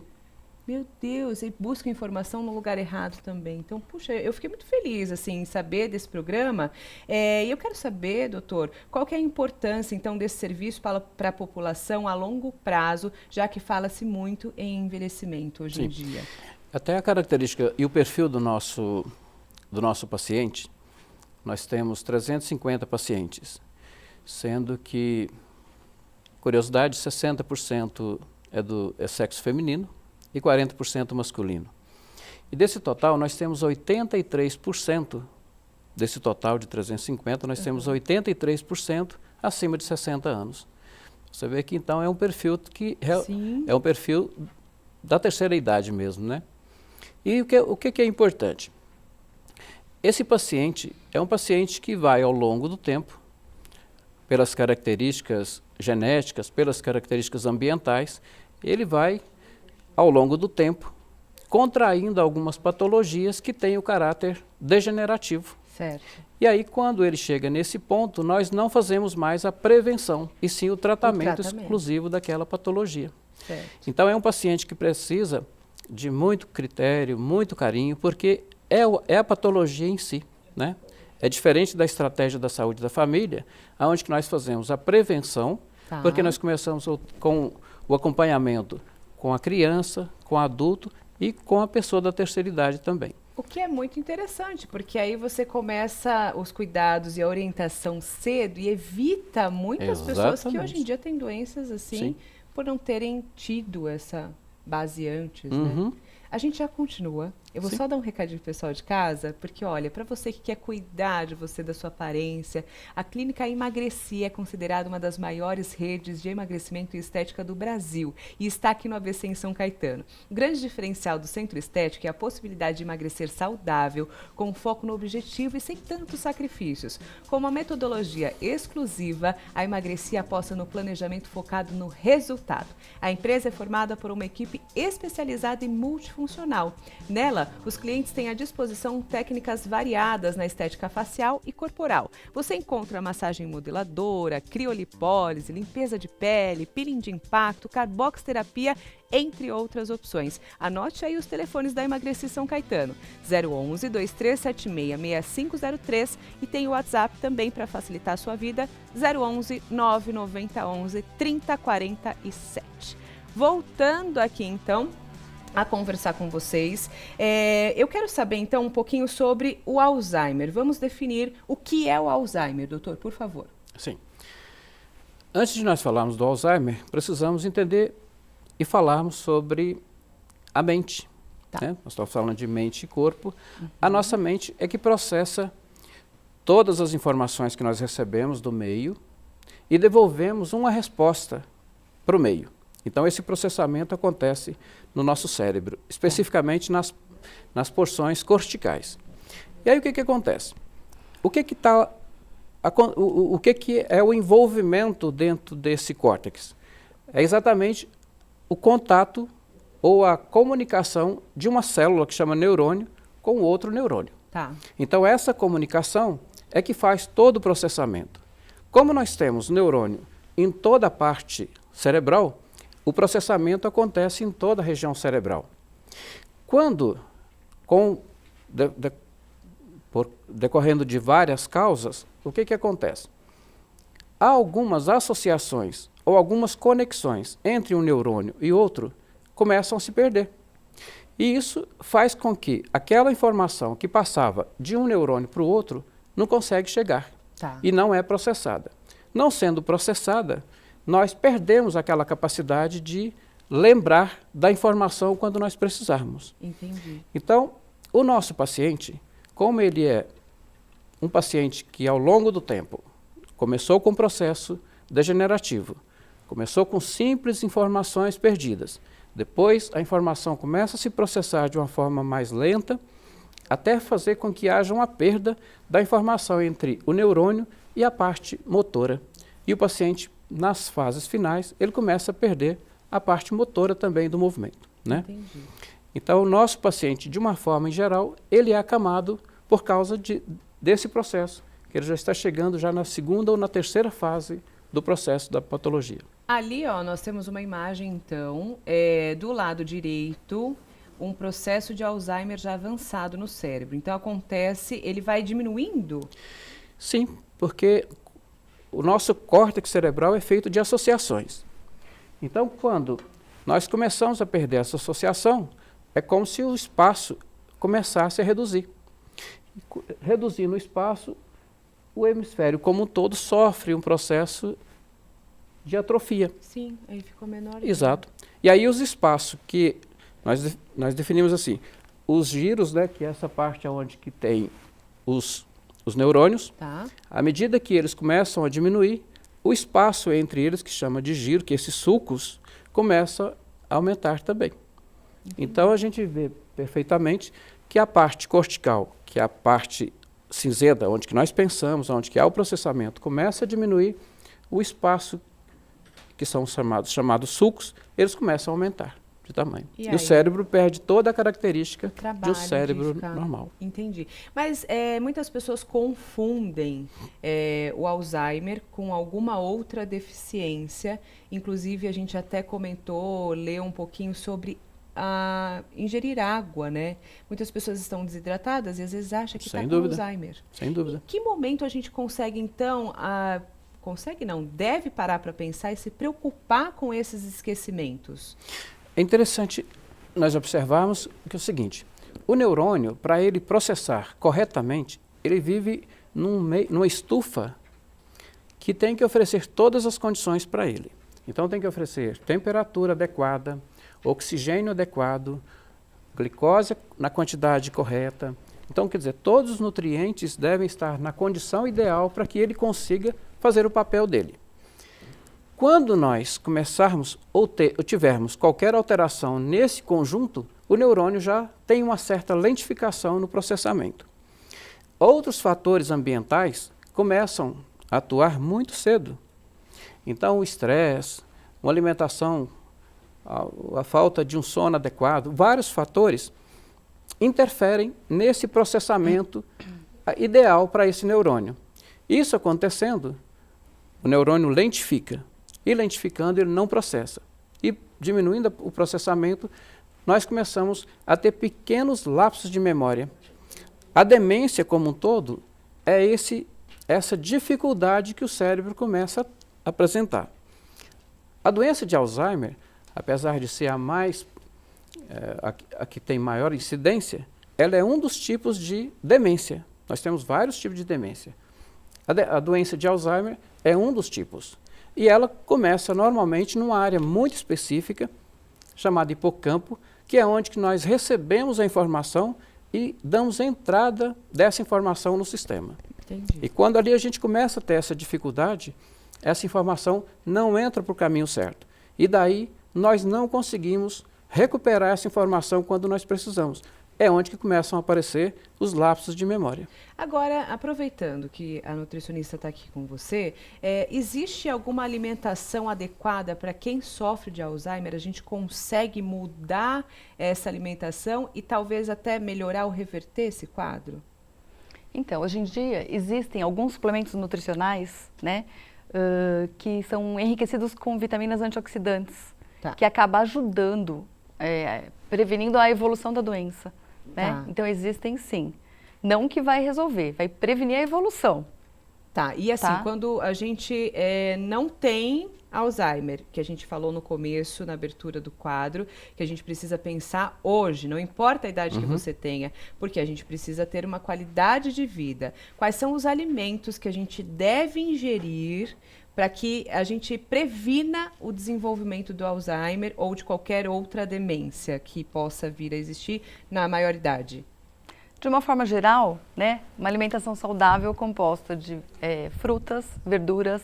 Meu Deus, e busca informação no lugar errado também. Então, puxa, eu fiquei muito feliz, assim, em saber desse programa. E eu quero saber, doutor, qual que é a importância, então, desse serviço para a população a longo prazo, já que fala-se muito em envelhecimento hoje em dia. Até a característica e o perfil do nosso paciente, nós temos 350 pacientes, sendo que, curiosidade, 60% é sexo feminino e 40% masculino. E desse total, nós temos 83%, desse total de 350, nós temos 83% acima de 60 anos. Você vê que, então, é um perfil que é um perfil da terceira idade mesmo, né? E o que é importante? Esse paciente é um paciente que vai, ao longo do tempo, pelas características genéticas, pelas características ambientais, ele vai, ao longo do tempo, contraindo algumas patologias que têm o caráter degenerativo. Certo. E aí, quando ele chega nesse ponto, nós não fazemos mais a prevenção, e sim o tratamento exclusivo daquela patologia. Certo. Então, é um paciente que precisa de muito critério, muito carinho, porque é a patologia em si, né? É diferente da estratégia da saúde da família, onde que nós fazemos a prevenção, Tá. porque nós começamos com o acompanhamento com a criança, com o adulto e com a pessoa da terceira idade também. O que é muito interessante, porque aí você começa os cuidados e a orientação cedo e evita muitas pessoas que hoje em dia têm doenças assim, Sim. por não terem tido essa base antes, né? Uhum. A gente já continua. Eu vou Sim. só dar um recadinho pro pessoal de casa, porque olha, para você que quer cuidar de você, da sua aparência, a Clínica Emagreci é considerada uma das maiores redes de emagrecimento e estética do Brasil e está aqui no ABC em São Caetano. O grande diferencial do Centro Estético é a possibilidade de emagrecer saudável, com foco no objetivo e sem tantos sacrifícios. Com uma metodologia exclusiva, a Emagreci aposta no planejamento focado no resultado. A empresa é formada por uma equipe especializada e multifuncional. Nela, os clientes têm à disposição técnicas variadas na estética facial e corporal. Você encontra massagem modeladora, criolipólise, limpeza de pele, peeling de impacto, carboxterapia, entre outras opções. Anote aí os telefones da Emagreci São Caetano, 011 2376 6503 e tem o WhatsApp também para facilitar a sua vida, 011 99011 3047. Voltando aqui então a conversar com vocês. Eu quero saber, então, um pouquinho sobre o Alzheimer. Vamos definir o que é o Alzheimer, doutor, por favor. Sim. Antes de nós falarmos do Alzheimer, precisamos entender e falarmos sobre a mente. Tá. Né? Nós estamos falando de mente e corpo. A nossa mente é que processa todas as informações que nós recebemos do meio e devolvemos uma resposta para o meio. Então, esse processamento acontece no nosso cérebro, especificamente nas porções corticais. E aí, o que acontece? O que é o envolvimento dentro desse córtex? É exatamente o contato ou a comunicação de uma célula que chama neurônio com outro neurônio. Tá. Então, essa comunicação é que faz todo o processamento. Como nós temos neurônio em toda a parte cerebral, o processamento acontece em toda a região cerebral. Quando, decorrendo de várias causas, o que acontece? Há algumas associações ou algumas conexões entre um neurônio e outro começam a se perder. E isso faz com que aquela informação que passava de um neurônio para o outro não consegue chegar. Tá. E não é processada. Não sendo processada, nós perdemos aquela capacidade de lembrar da informação quando nós precisarmos. Entendi. Então, o nosso paciente, como ele é um paciente que ao longo do tempo começou com um processo degenerativo, começou com simples informações perdidas, depois a informação começa a se processar de uma forma mais lenta, até fazer com que haja uma perda da informação entre o neurônio e a parte motora. E o paciente, nas fases finais, ele começa a perder a parte motora também do movimento, né? Entendi. Então, o nosso paciente, de uma forma em geral, ele é acamado por causa desse processo, que ele já está chegando já na segunda ou na terceira fase do processo da patologia. Ali, ó, nós temos uma imagem, então, do lado direito, um processo de Alzheimer já avançado no cérebro. Então, acontece, ele vai diminuindo? Sim, porque o nosso córtex cerebral é feito de associações. Então, quando nós começamos a perder essa associação, é como se o espaço começasse a reduzir. Reduzindo o espaço, o hemisfério como um todo sofre um processo de atrofia. Sim, aí ficou menor. Exato. E aí os espaços que nós definimos assim, os giros, né, que é essa parte onde que tem os neurônios, Tá. à medida que eles começam a diminuir, o espaço entre eles, que chama de giro, que esses sulcos, começa a aumentar também. Então a gente vê perfeitamente que a parte cortical, que é a parte cinzenta, onde que nós pensamos, onde que há o processamento, começa a diminuir, o espaço, que são chamados sulcos, eles começam a aumentar de tamanho. E E aí? o cérebro perde toda a característica de Trabalho um de cérebro ficar- normal. Entendi. Mas muitas pessoas confundem o Alzheimer com alguma outra deficiência. Inclusive, a gente até comentou, leu um pouquinho sobre a ingerir água, né? Muitas pessoas estão desidratadas e às vezes acham que está com Alzheimer. Sem dúvida. Em que momento a gente consegue, então, consegue não, deve parar para pensar e se preocupar com esses esquecimentos? É interessante nós observarmos que é o seguinte, o neurônio, para ele processar corretamente, ele vive numa estufa que tem que oferecer todas as condições para ele. Então tem que oferecer temperatura adequada, oxigênio adequado, glicose na quantidade correta. Então, quer dizer, todos os nutrientes devem estar na condição ideal para que ele consiga fazer o papel dele. Quando nós começarmos ou tivermos qualquer alteração nesse conjunto, o neurônio já tem uma certa lentificação no processamento. Outros fatores ambientais começam a atuar muito cedo. Então, o estresse, uma alimentação, a falta de um sono adequado, vários fatores interferem nesse processamento ideal para esse neurônio. Isso acontecendo, o neurônio lentifica. E lentificando, ele não processa. E diminuindo o processamento, nós começamos a ter pequenos lapsos de memória. A demência como um todo é essa dificuldade que o cérebro começa a apresentar. A doença de Alzheimer, apesar de ser a que tem maior incidência, ela é um dos tipos de demência. Nós temos vários tipos de demência. A doença de Alzheimer é um dos tipos. E ela começa normalmente numa área muito específica, chamada hipocampo, que é onde que nós recebemos a informação e damos entrada dessa informação no sistema. Entendi. E quando ali a gente começa a ter essa dificuldade, essa informação não entra para o caminho certo. E daí nós não conseguimos recuperar essa informação quando nós precisamos. É onde que começam a aparecer os lapsos de memória. Agora, aproveitando que a nutricionista está aqui com você, existe alguma alimentação adequada para quem sofre de Alzheimer? A gente consegue mudar essa alimentação e talvez até melhorar ou reverter esse quadro? Então, hoje em dia, existem alguns suplementos nutricionais, né, que são enriquecidos com vitaminas antioxidantes, Tá. que acabam ajudando, prevenindo a evolução da doença. Né? Tá. Então, existem sim. Não que vai resolver, vai prevenir a evolução. Tá, e assim, Tá. quando a gente não tem Alzheimer, que a gente falou no começo, na abertura do quadro, que a gente precisa pensar hoje, não importa a idade que você tenha, porque a gente precisa ter uma qualidade de vida. Quais são os alimentos que a gente deve ingerir para que a gente previna o desenvolvimento do Alzheimer ou de qualquer outra demência que possa vir a existir na maioridade? De uma forma geral, né, uma alimentação saudável composta de frutas, verduras,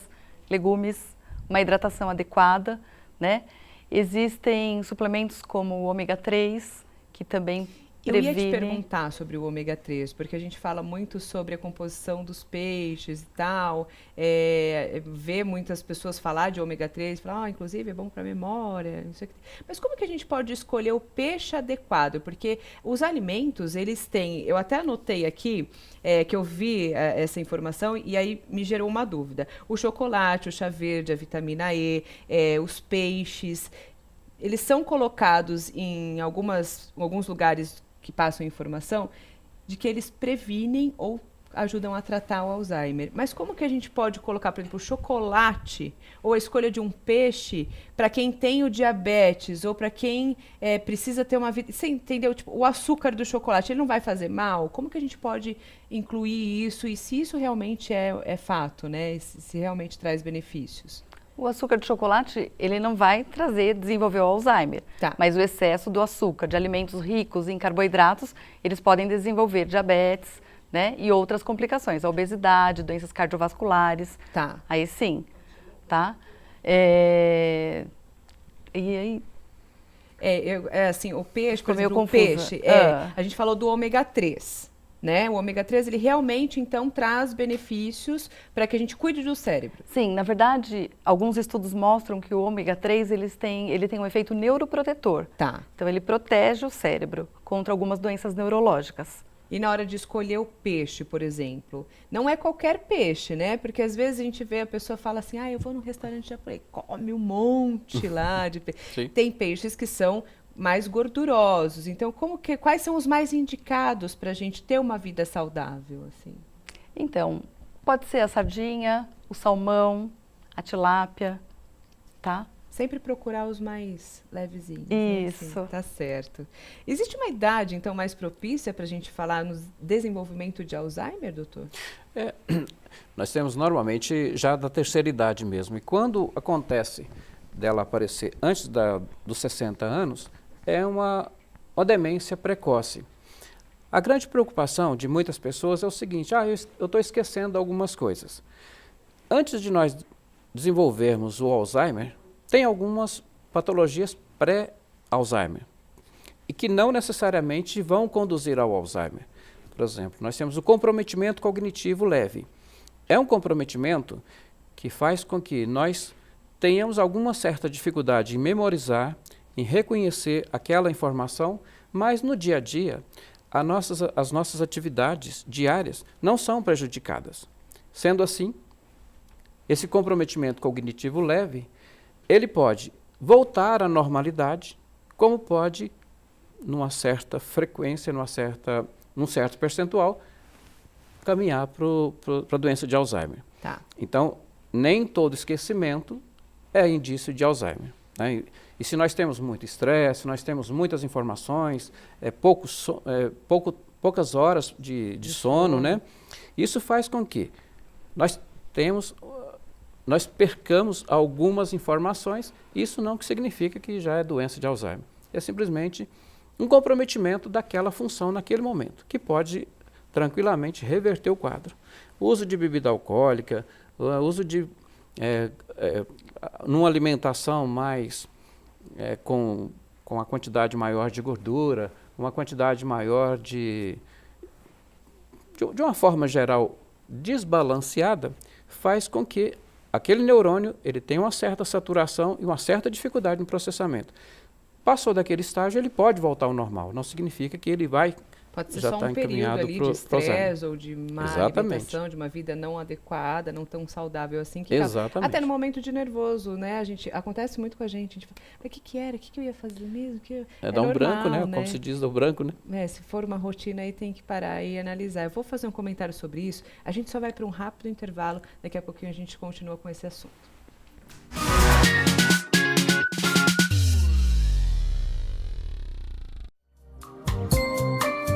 legumes, uma hidratação adequada, né? Existem suplementos como o ômega 3, que também Eu ia te previne. perguntar sobre o ômega 3, porque a gente fala muito sobre a composição dos peixes e tal, vê muitas pessoas falar de ômega 3, falar, inclusive é bom para a memória, não sei o que. Mas como que a gente pode escolher o peixe adequado? Porque os alimentos, eles têm, eu até anotei aqui, que eu vi essa informação e aí me gerou uma dúvida. O chocolate, o chá verde, a vitamina E, os peixes, eles são colocados em alguns lugares que passam informação de que eles previnem ou ajudam a tratar o Alzheimer. Mas como que a gente pode colocar, por exemplo, o chocolate ou a escolha de um peixe para quem tem o diabetes ou para quem precisa ter uma vida... Você entendeu? Tipo, o açúcar do chocolate, ele não vai fazer mal? Como que a gente pode incluir isso e se isso realmente é fato, né? Se realmente traz benefícios? O açúcar de chocolate, ele não vai desenvolver o Alzheimer. Tá. Mas o excesso do açúcar, de alimentos ricos em carboidratos, eles podem desenvolver diabetes, né? E outras complicações, a obesidade, doenças cardiovasculares. Tá. Aí sim, tá? E aí... assim, o peixe, por Ficou meio exemplo, o confusa. peixe, Ah. a gente falou do ômega 3, né? O ômega 3, ele realmente, então, traz benefícios para que a gente cuide do cérebro. Sim, na verdade, alguns estudos mostram que o ômega 3 ele tem um efeito neuroprotetor. Tá. Então, ele protege o cérebro contra algumas doenças neurológicas. E na hora de escolher o peixe, por exemplo, não é qualquer peixe, né? Porque às vezes a gente vê a pessoa fala assim, eu vou num restaurante japonês, come um monte lá de peixe. Sim. Tem peixes que são mais gordurosos. Então, quais são os mais indicados para a gente ter uma vida saudável, assim? Então, pode ser a sardinha, o salmão, a tilápia, tá? Sempre procurar os mais levezinhos. Isso. Né? Assim, tá certo. Existe uma idade, então, mais propícia para a gente falar no desenvolvimento de Alzheimer, doutor? Nós temos normalmente já da terceira idade mesmo. E quando acontece dela aparecer antes dos 60 anos, é uma demência precoce. A grande preocupação de muitas pessoas é o seguinte: eu estou esquecendo algumas coisas. Antes de nós desenvolvermos o Alzheimer, tem algumas patologias pré-Alzheimer e que não necessariamente vão conduzir ao Alzheimer. Por exemplo, nós temos o comprometimento cognitivo leve. É um comprometimento que faz com que nós tenhamos alguma certa dificuldade em memorizar, em reconhecer aquela informação, mas no dia a dia, as nossas atividades diárias não são prejudicadas. Sendo assim, esse comprometimento cognitivo leve, ele pode voltar à normalidade, como pode, numa certa frequência, num certo percentual, caminhar para a doença de Alzheimer. Tá. Então, nem todo esquecimento é indício de Alzheimer. Né? E se nós temos muito estresse, nós temos muitas informações, poucas horas de sono, né? Isso faz com que nós percamos algumas informações. Isso não significa que já é doença de Alzheimer. É simplesmente um comprometimento daquela função naquele momento, que pode tranquilamente reverter o quadro. O uso de bebida alcoólica, o uso de numa alimentação mais com uma quantidade maior de gordura, uma quantidade maior de uma forma geral desbalanceada, faz com que aquele neurônio ele tenha uma certa saturação e uma certa dificuldade no processamento. Passou daquele estágio, ele pode voltar ao normal. Não significa que ele vai Pode ser já só tá um período encaminhado ali pro de estresse Alzheimer. ou de má Exatamente. alimentação, de uma vida não adequada, não tão saudável assim. Que Exatamente. Até no momento de nervoso, né? Acontece muito com a gente fala, mas o que era? O que eu ia fazer mesmo? Dá um normal, branco, né? Como se diz, dá um branco, né? Se for uma rotina aí, tem que parar e analisar. Eu vou fazer um comentário sobre isso. A gente só vai para um rápido intervalo. Daqui a pouquinho a gente continua com esse assunto.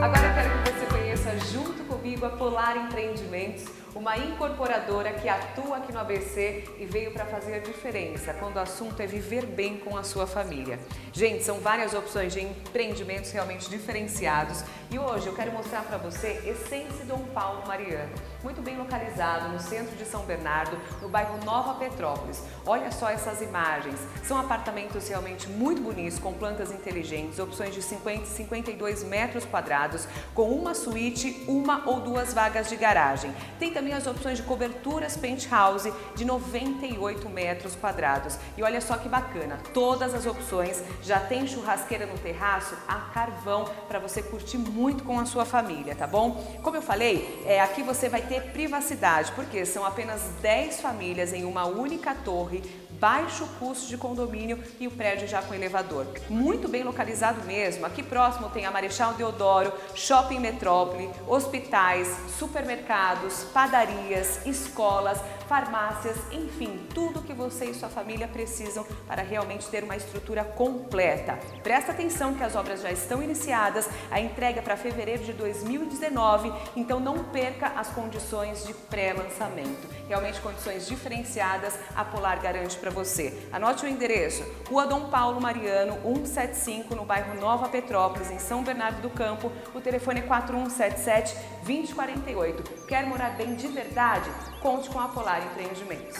Agora eu quero que você conheça junto comigo a Polar Empreendimentos, uma incorporadora que atua aqui no ABC e veio para fazer a diferença quando o assunto é viver bem com a sua família. Gente, são várias opções de empreendimentos realmente diferenciados e hoje eu quero mostrar para você Essence Dom Paulo Mariano, muito bem localizado no centro de São Bernardo, no bairro Nova Petrópolis. Olha só essas imagens, são apartamentos realmente muito bonitos, com plantas inteligentes, opções de 50 e 52 metros quadrados, com uma suíte, uma ou duas vagas de garagem. Tem também as opções de coberturas penthouse de 98 metros quadrados. E olha só que bacana, todas as opções já tem churrasqueira no terraço a carvão para você curtir muito com a sua família, tá bom? Como eu falei, aqui você vai ter privacidade, porque são apenas 10 famílias em uma única torre, baixo custo de condomínio e o prédio já com elevador. Muito bem localizado mesmo. Aqui próximo tem a Marechal Deodoro, Shopping Metrópole, hospitais, supermercados, padarias, escolas, farmácias, enfim, tudo que você e sua família precisam para realmente ter uma estrutura completa. Presta atenção que as obras já estão iniciadas, a entrega para fevereiro de 2019, então não perca as condições de pré-lançamento. Realmente condições diferenciadas, a Polar garante para você. Anote o endereço, Rua Dom Paulo Mariano, 175, no bairro Nova Petrópolis, em São Bernardo do Campo. O telefone é 4177-2048. Quer morar bem de verdade? Conte com a Polar Empreendimentos.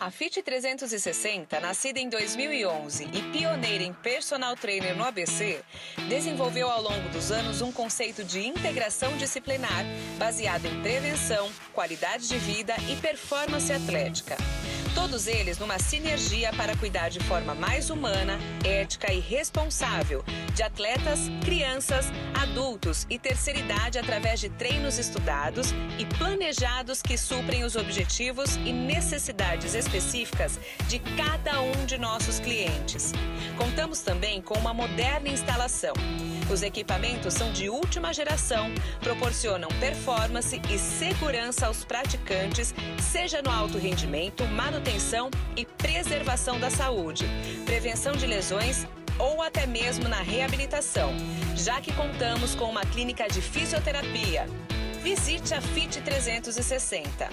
A Fit 360, nascida em 2011 e pioneira em personal trainer no ABC, desenvolveu ao longo dos anos um conceito de integração disciplinar baseado em prevenção, qualidade de vida e performance atlética. Todos eles numa sinergia para cuidar de forma mais humana, ética e responsável de atletas, crianças, adultos e terceira idade através de treinos estudados e planejados que suprem os objetivos e necessidades específicas de cada um de nossos clientes. Contamos também com uma moderna instalação. Os equipamentos são de última geração, proporcionam performance e segurança aos praticantes, seja no alto rendimento, manutenção e preservação da saúde, prevenção de lesões ou até mesmo na reabilitação, já que contamos com uma clínica de fisioterapia. Visite a FIT 360.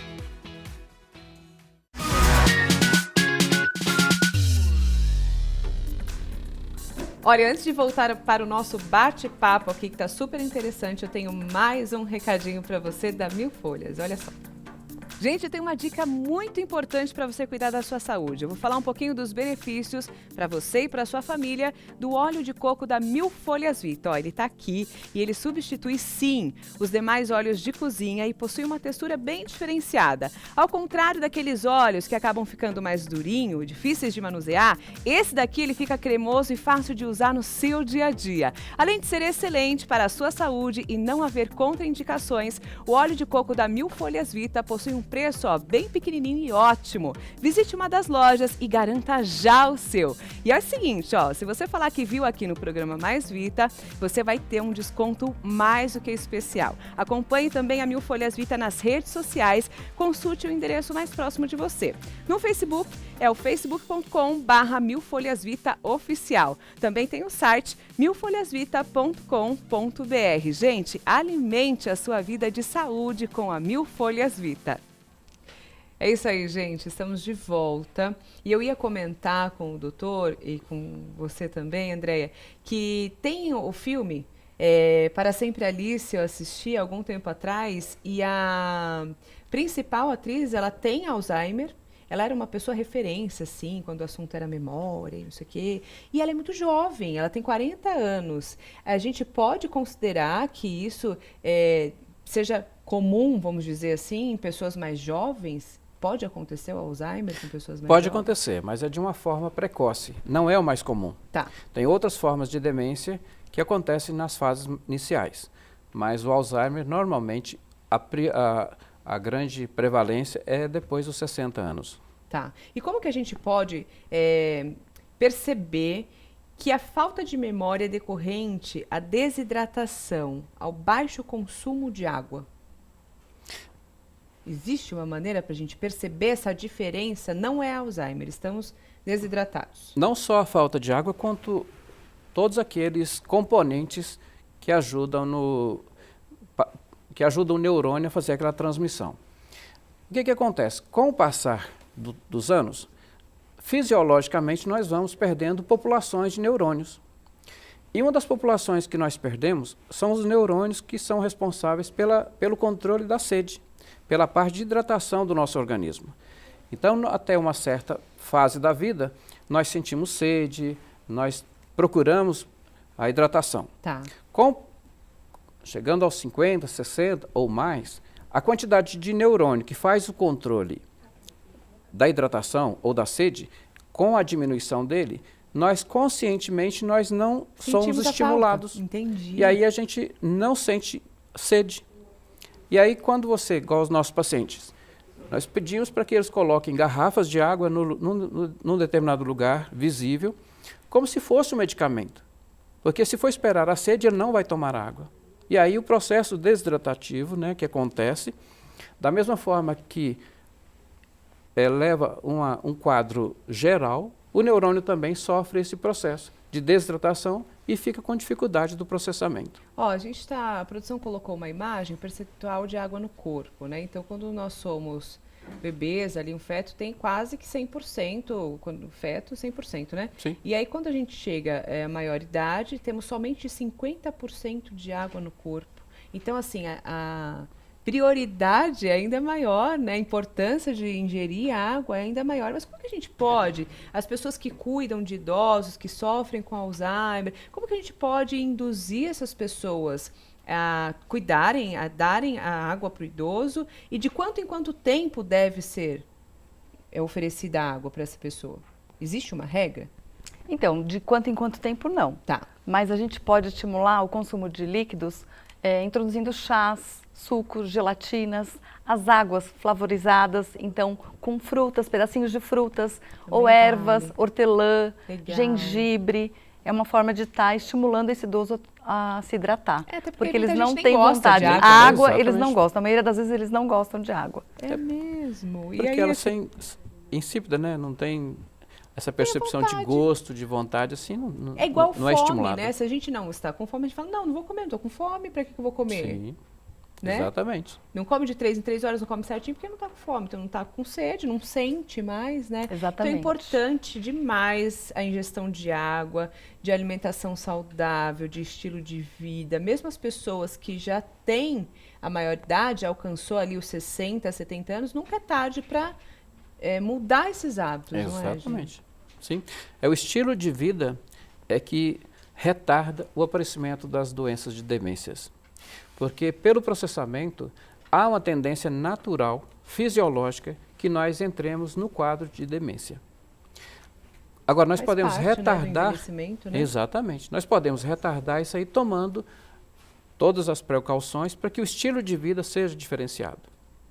Olha, antes de voltar para o nosso bate-papo aqui, que está super interessante, eu tenho mais um recadinho para você da Mil Folhas. Olha só. Gente, eu tenho uma dica muito importante para você cuidar da sua saúde. Eu vou falar um pouquinho dos benefícios para você e para sua família do óleo de coco da Mil Folhas Vita. Ó, ele está aqui e ele substitui, sim, os demais óleos de cozinha e possui uma textura bem diferenciada. Ao contrário daqueles óleos que acabam ficando mais durinho, difíceis de manusear, esse daqui ele fica cremoso e fácil de usar no seu dia a dia. Além de ser excelente para a sua saúde e não haver contraindicações, o óleo de coco da Mil Folhas Vita possui um preço bem pequenininho e ótimo. Visite uma das lojas e garanta já o seu. E é o seguinte, se você falar que viu aqui no programa Mais Vita, você vai ter um desconto mais do que especial. Acompanhe também a Mil Folhas Vita nas redes sociais, consulte o endereço mais próximo de você. No Facebook é o facebook.com/milfolhasvitaoficial. Também tem o site milfolhasvita.com.br. Gente, alimente a sua vida de saúde com a Mil Folhas Vita. É isso aí, gente. Estamos de volta. E eu ia comentar com o doutor e com você também, Andréia, que tem o filme Para Sempre Alice, eu assisti há algum tempo atrás, e a principal atriz, ela tem Alzheimer. Ela era uma pessoa referência, assim, quando o assunto era memória e não sei o quê. E ela é muito jovem, ela tem 40 anos. A gente pode considerar que isso seja comum, vamos dizer assim, em pessoas mais jovens? Pode acontecer o Alzheimer com pessoas mais jovens? Pode acontecer, mas é de uma forma precoce. Não é o mais comum. Tá. Tem outras formas de demência que acontecem nas fases iniciais. Mas o Alzheimer, normalmente, a grande prevalência é depois dos 60 anos. Tá. E como que a gente pode perceber que a falta de memória é decorrente à desidratação, ao baixo consumo de água? Existe uma maneira para a gente perceber essa diferença? Não é Alzheimer, estamos desidratados. Não só a falta de água, quanto todos aqueles componentes que ajudam o neurônio a fazer aquela transmissão. O que acontece? Com o passar dos anos, fisiologicamente nós vamos perdendo populações de neurônios. E uma das populações que nós perdemos são os neurônios que são responsáveis pelo controle da sede, pela parte de hidratação do nosso organismo. Então, até uma certa fase da vida, nós sentimos sede, nós procuramos a hidratação. Tá. Chegando aos 50, 60 ou mais, a quantidade de neurônio que faz o controle da hidratação ou da sede, com a diminuição dele, nós conscientemente não somos estimulados. Entendi. E aí a gente não sente sede. E aí quando igual os nossos pacientes, nós pedimos para que eles coloquem garrafas de água num determinado lugar visível, como se fosse um medicamento. Porque se for esperar a sede, ele não vai tomar água. E aí o processo desidratativo, que acontece, da mesma forma que leva um quadro geral, o neurônio também sofre esse processo de desidratação e fica com dificuldade do processamento. A produção colocou uma imagem percentual de água no corpo, né? Então, quando nós somos bebês, ali um feto tem quase que 100%, quando feto 100%, né? Sim. E aí quando a gente chega à maioridade, temos somente 50% de água no corpo. Então, assim, a prioridade ainda é maior, né? A importância de ingerir água é ainda maior. Mas como que a gente pode, as pessoas que cuidam de idosos, que sofrem com Alzheimer, como que a gente pode induzir essas pessoas a cuidarem, a darem a água para o idoso, e de quanto em quanto tempo deve ser é oferecida água para essa pessoa? Existe uma regra? Então, de quanto em quanto tempo, não. Tá. Mas a gente pode estimular o consumo de líquidos introduzindo chás, sucos, gelatinas, as águas flavorizadas, então com frutas, pedacinhos de frutas, ou Legal. ervas, hortelã, Legal. gengibre. É uma forma de estar estimulando esse idoso a se hidratar. Até porque muita eles não gente nem têm gosta vontade. de A água, água, né? eles não Exatamente. gostam. A maioria das vezes eles não gostam de água. É mesmo. E Porque aí, ela assim, insípida, né? Não tem essa percepção de vontade. gosto, de vontade, assim, é igual não é fome, estimulado. né? Se a gente não está com fome, a gente fala, não vou comer, não estou com fome, para que eu vou comer? Sim, Né? exatamente. Não come de 3 em 3 horas, não come certinho, porque não está com fome, então não está com sede, não sente mais, né? Exatamente. Então é importante demais a ingestão de água, de alimentação saudável, de estilo de vida. Mesmo as pessoas que já têm a maioridade, alcançou ali os 60, 70 anos, nunca é tarde para mudar esses hábitos, não é, gente? Exatamente. Sim. É o estilo de vida que retarda o aparecimento das doenças de demências. Porque pelo processamento há uma tendência natural, fisiológica, que nós entremos no quadro de demência. Agora, nós Faz podemos parte, né, do retardar... envelhecimento, né? Exatamente. Nós podemos retardar isso aí tomando todas as precauções para que o estilo de vida seja diferenciado.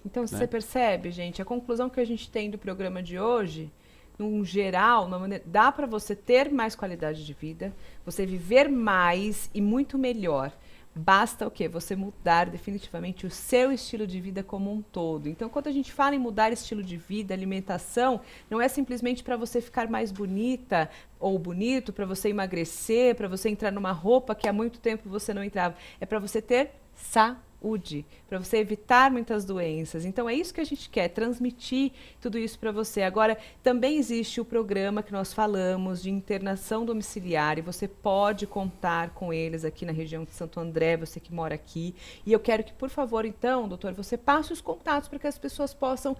Então, né? você percebe, gente, a conclusão que a gente tem do programa de hoje, num geral, dá para você ter mais qualidade de vida, você viver mais e muito melhor. Basta o quê? Você mudar definitivamente o seu estilo de vida como um todo. Então, quando a gente fala em mudar estilo de vida, alimentação, não é simplesmente para você ficar mais bonita ou bonito, para você emagrecer, para você entrar numa roupa que há muito tempo você não entrava. É para você ter saúde, para você evitar muitas doenças. Então é isso que a gente quer, transmitir tudo isso para você. Agora, também existe o programa que nós falamos de internação domiciliar e você pode contar com eles aqui na região de Santo André, você que mora aqui. E eu quero que, por favor, então, doutor, você passe os contatos para que as pessoas possam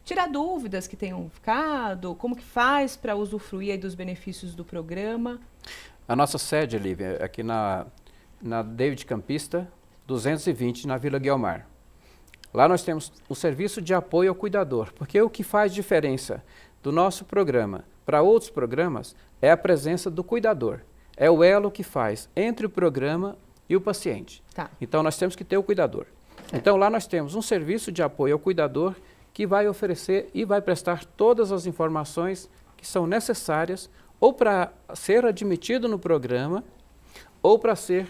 tirar dúvidas que tenham ficado, como que faz para usufruir aí dos benefícios do programa. A nossa sede, Lívia, é aqui na David Campista, 220, na Vila Guiomar. Lá nós temos o serviço de apoio ao cuidador, porque o que faz diferença do nosso programa para outros programas é a presença do cuidador. É o elo que faz entre o programa e o paciente. Tá. Então nós temos que ter o cuidador. Então lá nós temos um serviço de apoio ao cuidador que vai oferecer e vai prestar todas as informações que são necessárias ou para ser admitido no programa ou para ser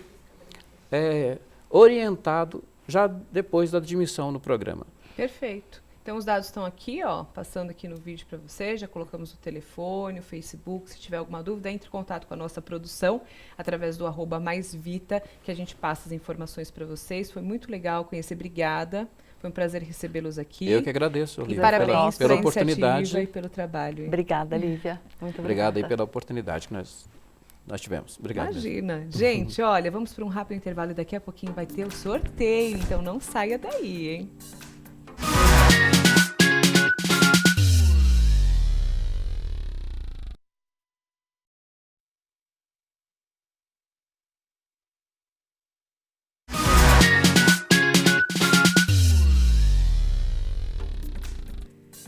orientado já depois da admissão no programa. Perfeito. Então os dados estão aqui, ó, passando aqui no vídeo para você, já colocamos o telefone, o Facebook, se tiver alguma dúvida, entre em contato com a nossa produção, através do @maisvita, que a gente passa as informações para vocês. Foi muito legal conhecer, obrigada, foi um prazer recebê-los aqui. Eu que agradeço, E Lívia, parabéns pela pela oportunidade. iniciativa e pelo trabalho. Obrigada, Lívia. Muito obrigada. Obrigado aí pela oportunidade que nós tivemos. Obrigado. mesmo. Imagina. Gente, olha, vamos para um rápido intervalo e daqui a pouquinho vai ter o sorteio, então não saia daí, hein?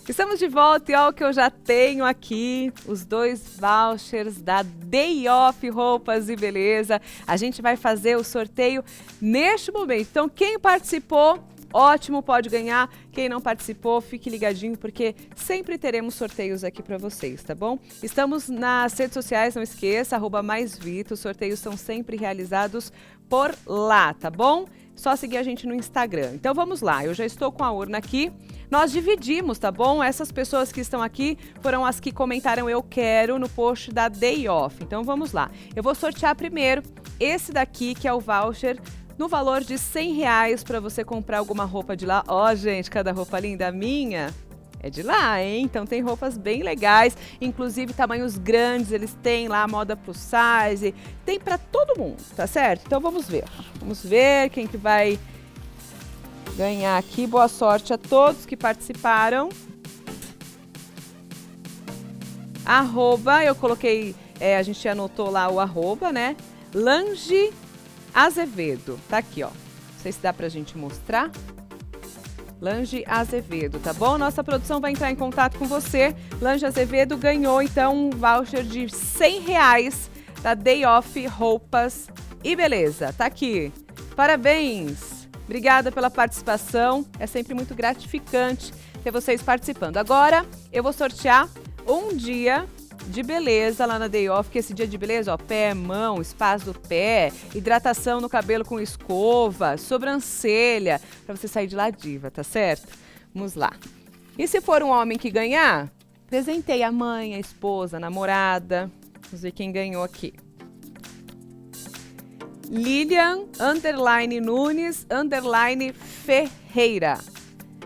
Estamos de volta e olha o que eu já tenho aqui, os 2 vouchers da Day Off Roupas e Beleza. A gente vai fazer o sorteio neste momento. Então, quem participou, ótimo, pode ganhar. Quem não participou, fique ligadinho, porque sempre teremos sorteios aqui para vocês, tá bom? Estamos nas redes sociais, não esqueça, @maisvita. Os sorteios são sempre realizados por lá, tá bom? Só seguir a gente no Instagram. Então vamos lá, eu já estou com a urna aqui. Nós dividimos, tá bom? Essas pessoas que estão aqui foram as que comentaram eu quero no post da Day Off. Então vamos lá. Eu vou sortear primeiro esse daqui, que é o voucher no valor de R$100 para você comprar alguma roupa de lá. Ó, gente, cada roupa linda, a minha é de lá, hein? Então tem roupas bem legais, inclusive tamanhos grandes, eles têm lá moda plus size, tem para todo mundo, tá certo? Então vamos ver. Vamos ver quem que vai ganhar aqui. Boa sorte a todos que participaram. Arroba, eu coloquei, a gente anotou lá o arroba, né? Lange Azevedo, tá aqui, ó. Não sei se dá pra gente mostrar. Lange Azevedo, tá bom? Nossa produção vai entrar em contato com você. Lange Azevedo ganhou, então, um voucher de R$100 da Day Off Roupas e Beleza. Tá aqui. Parabéns! Obrigada pela participação. É sempre muito gratificante ter vocês participando. Agora, eu vou sortear um dia de beleza lá na Day Off, que esse dia de beleza, ó, pé, mão, espaço do pé, hidratação no cabelo com escova, sobrancelha, pra você sair de lá diva, tá certo? Vamos lá. E se for um homem que ganhar, presentei a mãe, a esposa, a namorada. Vamos ver quem ganhou aqui. Lilian, _Nunes, _Ferreira.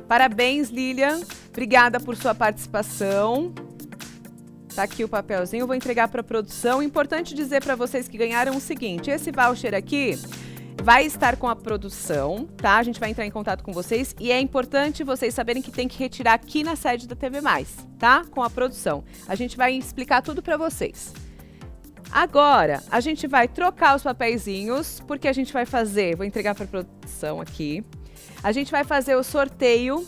Parabéns, Lilian. Obrigada por sua participação. Tá aqui o papelzinho, vou entregar para a produção. Importante dizer para vocês que ganharam o seguinte, esse voucher aqui vai estar com a produção, tá? A gente vai entrar em contato com vocês e é importante vocês saberem que tem que retirar aqui na sede da TV+, tá? Com a produção. A gente vai explicar tudo para vocês. Agora, a gente vai trocar os papeizinhos, porque a gente vai fazer, vou entregar para a produção aqui, a gente vai fazer o sorteio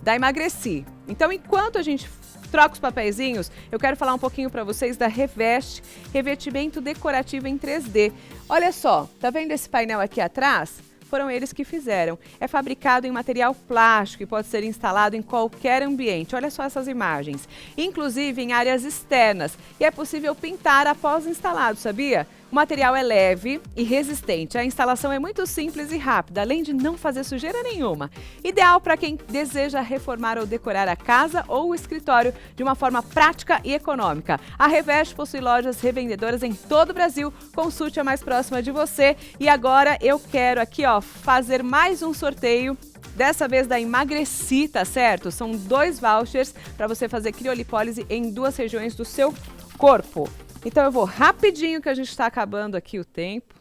da Emagreci. Então, enquanto a gente troca os papeizinhos, eu quero falar um pouquinho para vocês da Reveste, revestimento decorativo em 3D. Olha só, tá vendo esse painel aqui atrás? Foram eles que fizeram. É fabricado em material plástico e pode ser instalado em qualquer ambiente. Olha só essas imagens. Inclusive em áreas externas. E é possível pintar após instalado, sabia? O material é leve e resistente. A instalação é muito simples e rápida, além de não fazer sujeira nenhuma. Ideal para quem deseja reformar ou decorar a casa ou o escritório de uma forma prática e econômica. A Reveste possui lojas revendedoras em todo o Brasil. Consulte a mais próxima de você. E agora eu quero aqui, ó, fazer mais um sorteio. Dessa vez da Emagreci, tá certo? São 2 vouchers para você fazer criolipólise em 2 regiões do seu corpo. Então eu vou rapidinho que a gente está acabando aqui o tempo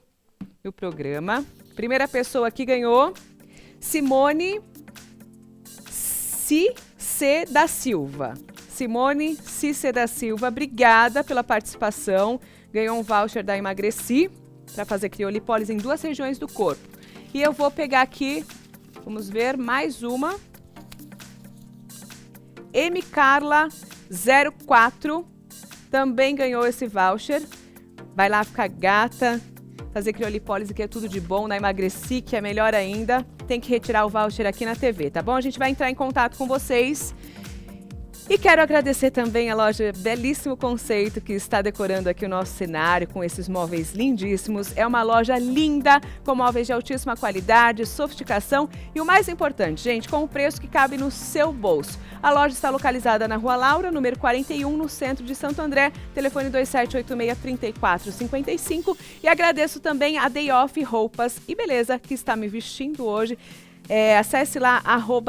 e o programa. Primeira pessoa que ganhou, Simone Cice da Silva. Simone Cice da Silva, obrigada pela participação. Ganhou um voucher da Emagreci para fazer criolipólise em 2 regiões do corpo. E eu vou pegar aqui, vamos ver, mais uma. M. Carla 04. Também ganhou esse voucher. Vai lá ficar gata, fazer criolipólise, que é tudo de bom. Na Emagreci, que é melhor ainda. Tem que retirar o voucher aqui na TV, tá bom? A gente vai entrar em contato com vocês. E quero agradecer também a loja Belíssimo Conceito, que está decorando aqui o nosso cenário com esses móveis lindíssimos. É uma loja linda, com móveis de altíssima qualidade, sofisticação e o mais importante, gente, com o preço que cabe no seu bolso. A loja está localizada na Rua Laura, número 41, no centro de Santo André, telefone 2786-3455. E agradeço também a Day Off Roupas e Beleza, que está me vestindo hoje. Acesse lá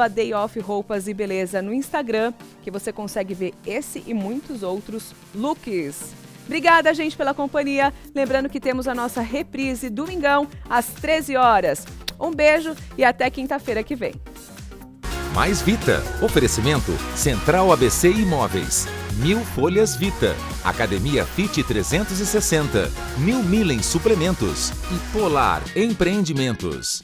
@dayoffroupas e beleza no Instagram, que você consegue ver esse e muitos outros looks. Obrigada, gente, pela companhia. Lembrando que temos a nossa reprise domingão às 13 horas. Um beijo e até quinta-feira que vem. Mais Vita. Oferecimento Central ABC Imóveis. 1000 Folhas Vita. Academia Fit 360. 1000 Milen Suplementos. E Polar Empreendimentos.